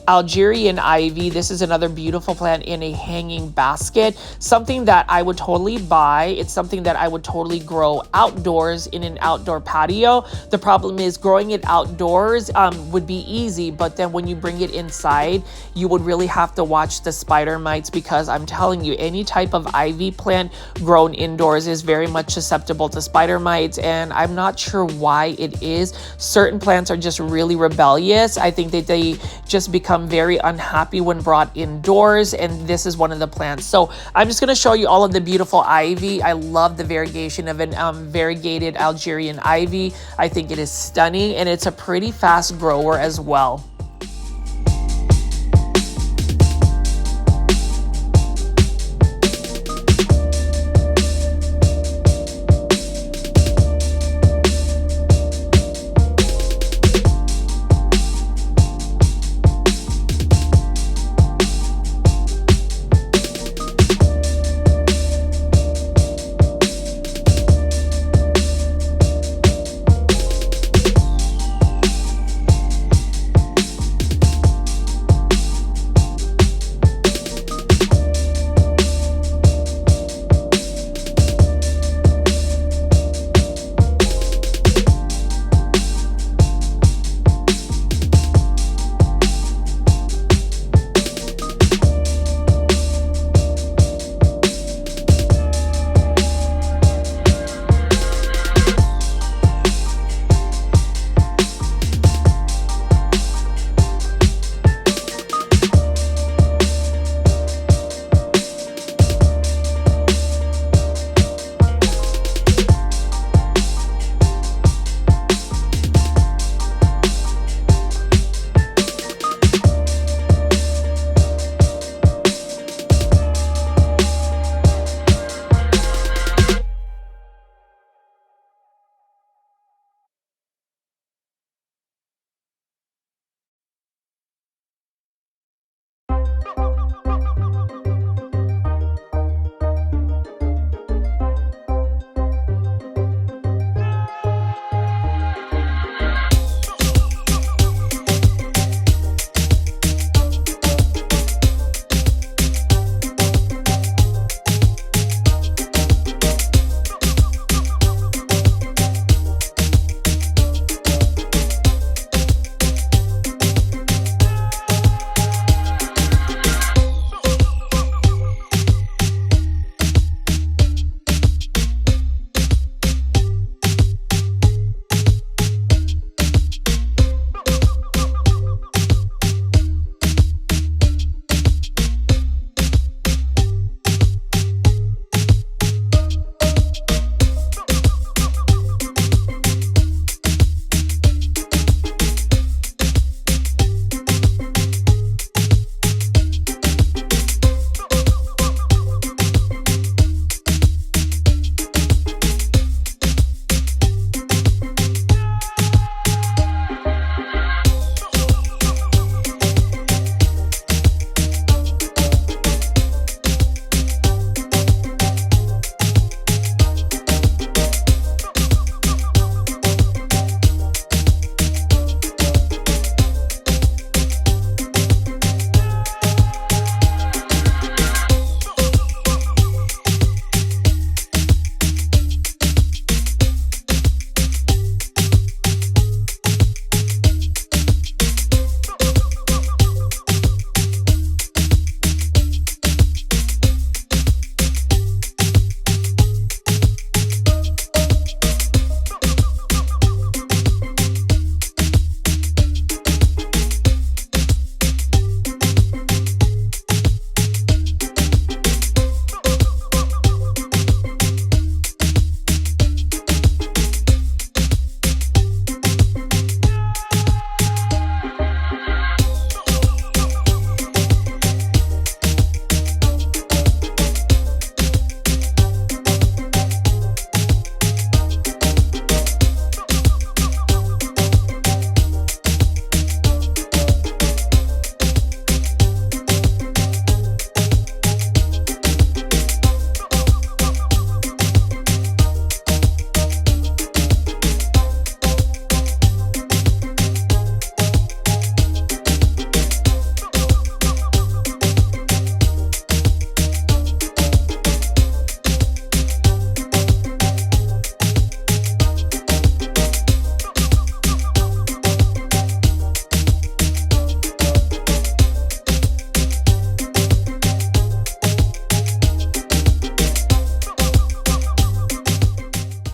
Algerian ivy. This is another beautiful plant in a hanging basket, something that I would totally buy. It's something that I would totally grow outdoors in an outdoor patio. The problem is growing it outdoors would be easy, but then when you bring it inside, you would really have to watch the spider mites, because I'm telling you, any type of ivy plant grown indoors is very much susceptible to spider mites, and I'm not sure why it is. Certain plants are just really rebellious. I think that they just become very unhappy when brought indoors, and this is one of the plants. So I'm just going to show you all of the beautiful ivy. I love the variegation of an variegated Algerian ivy. I think it is stunning, and it's a pretty fast grower as well.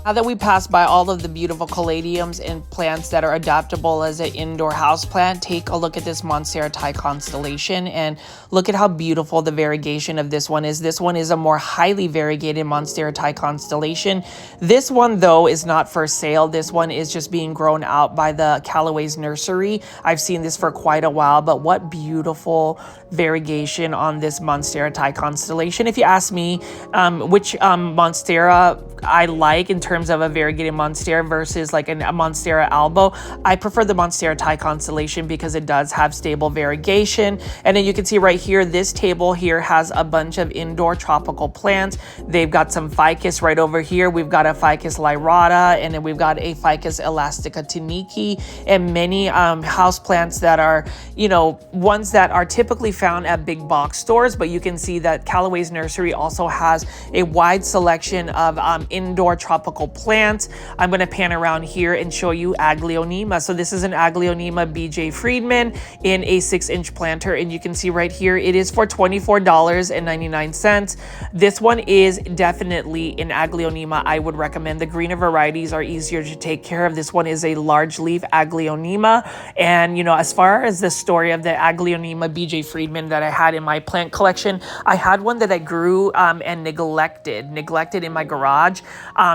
Now that we passed by all of the beautiful caladiums and plants that are adaptable as an indoor house plant, take a look at this Monstera Thai constellation and look at how beautiful the variegation of this one is. This one is a more highly variegated Monstera Thai constellation. This one, though, is not for sale. This one is just being grown out by the Callaway's nursery. I've seen this for quite a while, but what beautiful variegation on this Monstera Thai constellation. If you ask me which Monstera I like in terms of a variegated Monstera versus like a Monstera albo, I prefer the Monstera Thai constellation because it does have stable variegation. And then you can see right here, this table here has a bunch of indoor tropical plants. They've got some ficus right over here. We've got a ficus lyrata, and then we've got a ficus elastica tiniki, and many house plants that are, you know, ones that are typically found at big box stores. But you can see that Callaway's nursery also has a wide selection of indoor tropical plants. I'm going to pan around here and show you Aglaonema. So this is an Aglaonema BJ Friedman in a 6-inch planter, and you can see right here it is for $24.99. This one is definitely an Aglaonema I would recommend. The greener varieties are easier to take care of. This one is a large leaf Aglaonema, and you know, as far as the story of the Aglaonema BJ Friedman that I had in my plant collection, I had one that I grew and neglected in my garage.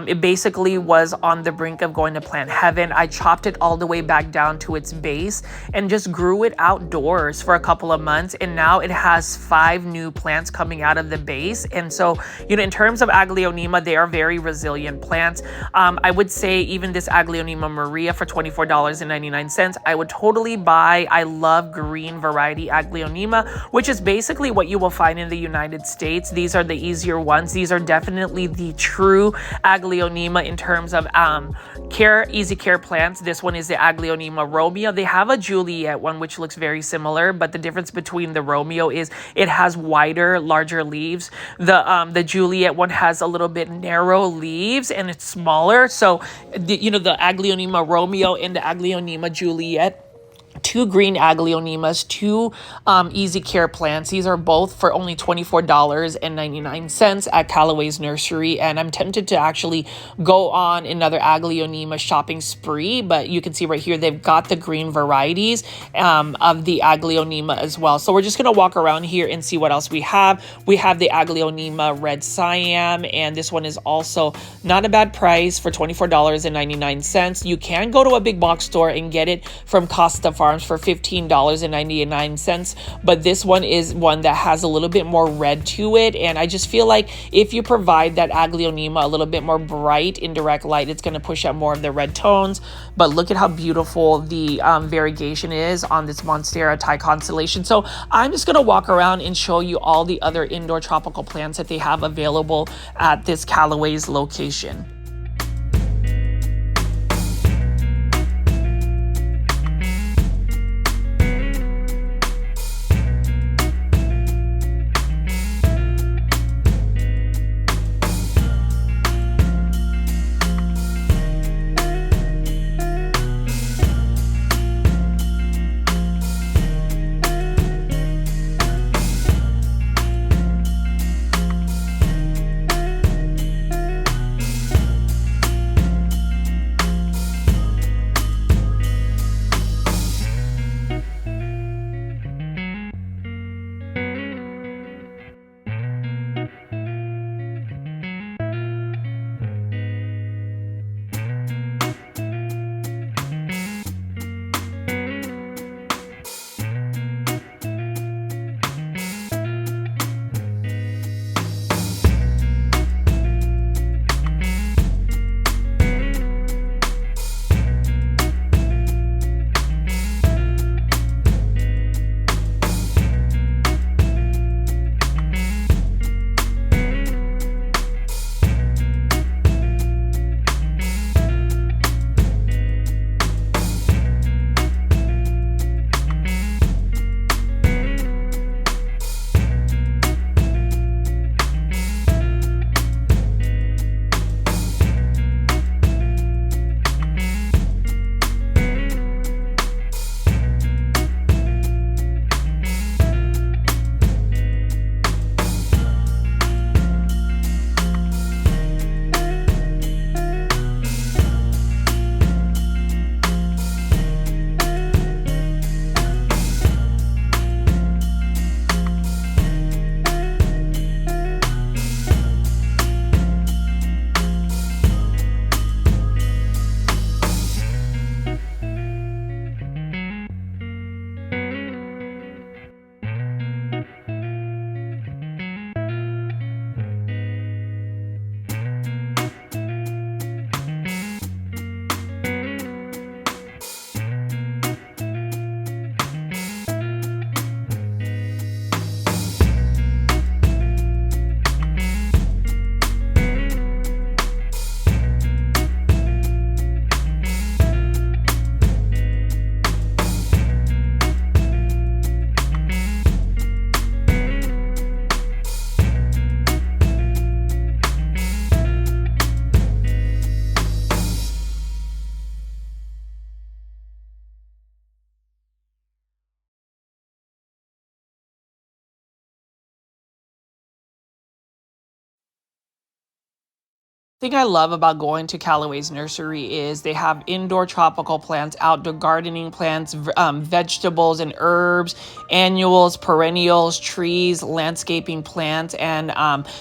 It basically was on the brink of going to plant heaven. I chopped it all the way back down to its base and just grew it outdoors for a couple of months, and now it has 5 new plants coming out of the base. And so, you know, in terms of Aglaonema, they are very resilient plants. I would say even this Aglaonema Maria for $24.99, I would totally buy. I love green variety Aglaonema, which is basically what you will find in the United States. These are the easier ones. These are definitely the true Aglaonema in terms of easy care plants. This one is the Aglaonema Romeo. They have a Juliet one which looks very similar, but the difference between the Romeo is it has wider, larger leaves. The Juliet one has a little bit narrow leaves and it's smaller. So the Aglaonema Romeo and the Aglaonema Juliet, 2 green Aglaonemas, 2 easy care plants. These are both for only $24.99 at Callaway's nursery, and I'm tempted to actually go on another Aglaonema shopping spree, but you can see right here they've got the green varieties of the Aglaonema as well. So we're just going to walk around here and see what else we have. We have the Aglaonema Red Siam, and this one is also not a bad price for $24.99. You can go to a big box store and get it from Costa Farms for $15.99, but this one is one that has a little bit more red to it, and I just feel like if you provide that Aglaonema a little bit more bright in direct light, it's going to push out more of the red tones. But look at how beautiful the variegation is on this Monstera Thai constellation. So I'm just going to walk around and show you all the other indoor tropical plants that they have available at this Callaway's location. Thing I love about going to Callaway's nursery is they have indoor tropical plants, outdoor gardening plants, vegetables and herbs, annuals, perennials, trees, landscaping plants, and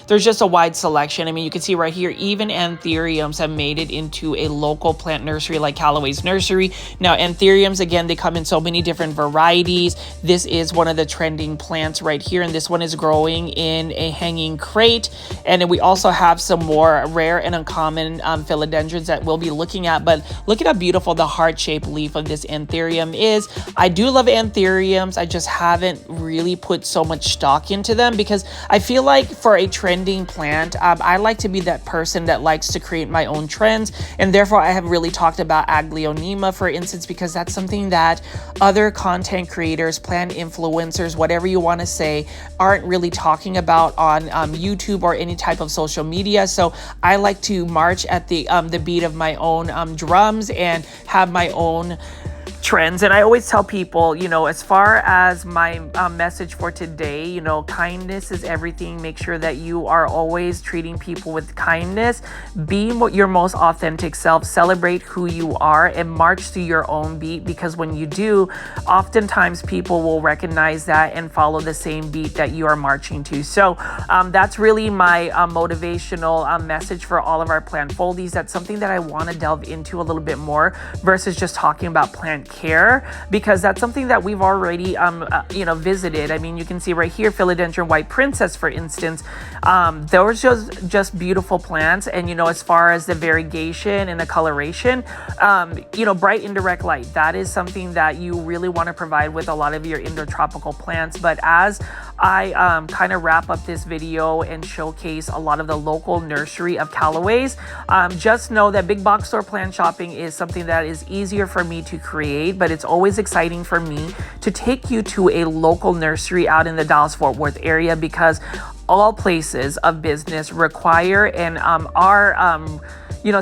there's just a wide selection. I mean, you can see right here, even anthuriums have made it into a local plant nursery like Callaway's nursery. Now, anthuriums, again, they come in so many different varieties. This is one of the trending plants right here, and this one is growing in a hanging crate. And then we also have some more rare and uncommon philodendrons that we'll be looking at. But look at how beautiful the heart-shaped leaf of this anthurium is. I do love anthuriums. I just haven't really put so much stock into them because I feel like for a trending plant, I like to be that person that likes to create my own trends. And therefore, I have really talked about Aglaonema, for instance, because that's something that other content creators, plant influencers, whatever you want to say, aren't really talking about on YouTube or any type of social media. So I like to march at the beat of my own drums and have my own trends. And I always tell people, you know, as far as my message for today, you know, kindness is everything. Make sure that you are always treating people with kindness. Be your most authentic self. Celebrate who you are and march to your own beat, because when you do, oftentimes people will recognize that and follow the same beat that you are marching to. So that's really my motivational message for all of our plant foldies. That's something that I want to delve into a little bit more versus just talking about plant care, because that's something that we've already visited. I mean, you can see right here, philodendron white princess, for instance. Those just beautiful plants. And you know, as far as the variegation and the coloration, bright indirect light, that is something that you really want to provide with a lot of your indoor tropical plants. But as I kind of wrap up this video and showcase a lot of the local nursery of Callaway's, just know that big box store plant shopping is something that is easier for me to create, but it's always exciting for me to take you to a local nursery out in the Dallas-Fort Worth area, because all places of business require and are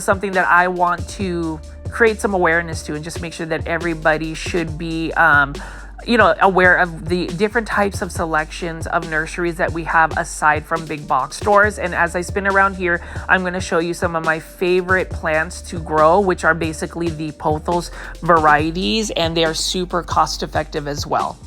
something that I want to create some awareness to, and just make sure that everybody should be aware of the different types of selections of nurseries that we have aside from big box stores. And as I spin around here, I'm going to show you some of my favorite plants to grow, which are basically the pothos varieties, and they are super cost effective as well.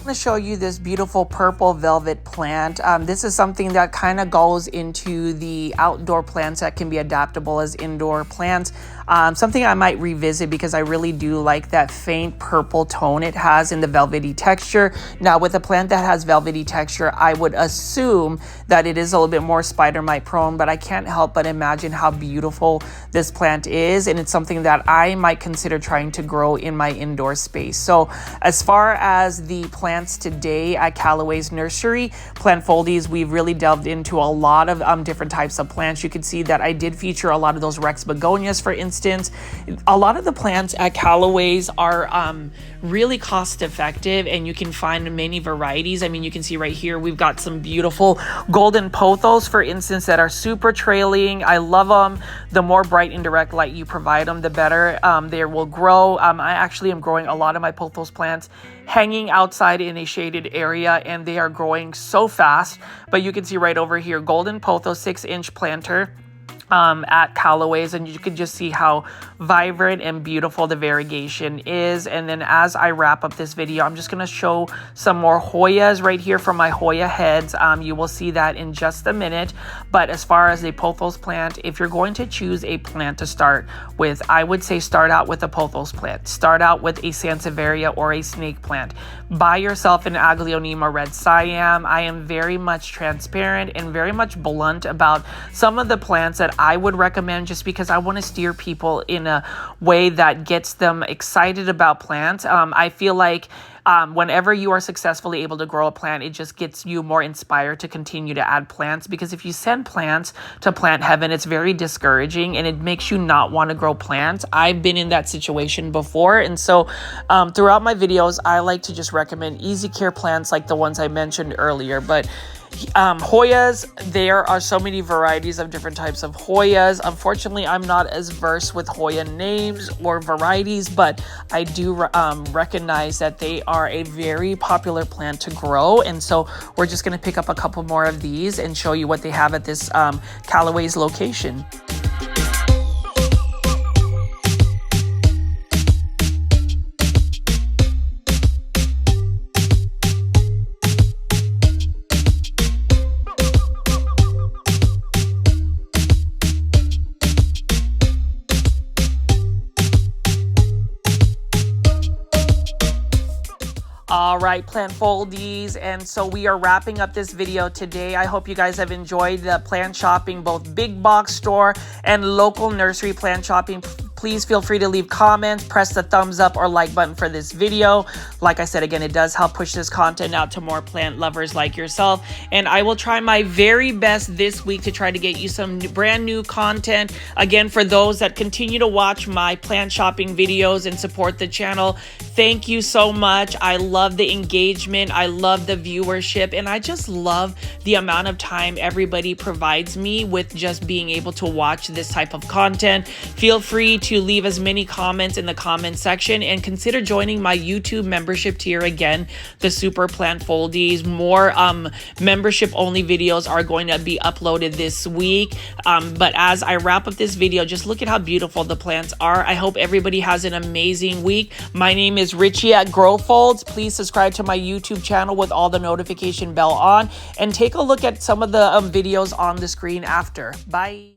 I'm going to show you this beautiful purple velvet plant. This is something that kind of goes into the outdoor plants that can be adaptable as indoor plants. Something I might revisit because I really do like that faint purple tone it has in the velvety texture. Now with a plant that has velvety texture, I would assume that it is a little bit more spider mite prone, but I can't help but imagine how beautiful this plant is, and it's something that I might consider trying to grow in my indoor space. So as far as the plants today at Callaway's nursery, Plantfoldies, we've really delved into a lot of different types of plants. You can see that I did feature a lot of those Rex begonias, for instance. A lot of the plants at Callaway's are really cost effective, and you can find many varieties. I mean, you can see right here we've got some beautiful golden pothos, for instance, that are super trailing. I love them. The more bright indirect light you provide them, the better they will grow. I actually am growing a lot of my pothos plants hanging outside in a shaded area, and they are growing so fast. But you can see right over here, golden pothos 6-inch planter at Callaway's, and you can just see how vibrant and beautiful the variegation is. And then as I wrap up this video, I'm just going to show some more Hoyas right here from my Hoya heads. You will see that in just a minute. But as far as a pothos plant, if you're going to choose a plant to start with, I would say start out with a pothos plant. Start out with a Sansevieria or a snake plant. Buy yourself an Aglaonema red Siam. I am very much transparent and very much blunt about some of the plants that I would recommend, just because I want to steer people in a way that gets them excited about plants. I feel like whenever you are successfully able to grow a plant, it just gets you more inspired to continue to add plants, because if you send plants to plant heaven, it's very discouraging and it makes you not want to grow plants. I've been in that situation before, and so throughout my videos, I like to just recommend easy care plants like the ones I mentioned earlier. But Hoyas, there are so many varieties of different types of Hoyas. Unfortunately, I'm not as versed with Hoya names or varieties, but I do recognize that they are a very popular plant to grow. And so we're just going to pick up a couple more of these and show you what they have at this Callaway's location. All right, Plantfoldies, and so we are wrapping up this video today. I hope you guys have enjoyed the plant shopping, both big box store and local nursery plant shopping. Please feel free to leave comments, press the thumbs up or like button for this video. Like I said, again, it does help push this content out to more plant lovers like yourself. And I will try my very best this week to try to get you some brand new content. Again, for those that continue to watch my plant shopping videos and support the channel, thank you so much. I love the engagement. I love the viewership. And I just love the amount of time everybody provides me with just being able to watch this type of content. Feel free to leave as many comments in the comment section, and consider joining my YouTube membership tier. Again, the Super Plantfoldies. More membership only videos are going to be uploaded this week. But as I wrap up this video, just look at how beautiful the plants are. I hope everybody has an amazing week. My name is Richie at GrowFolds. Please subscribe to my YouTube channel with all the notification bell on, and take a look at some of the videos on the screen after. Bye.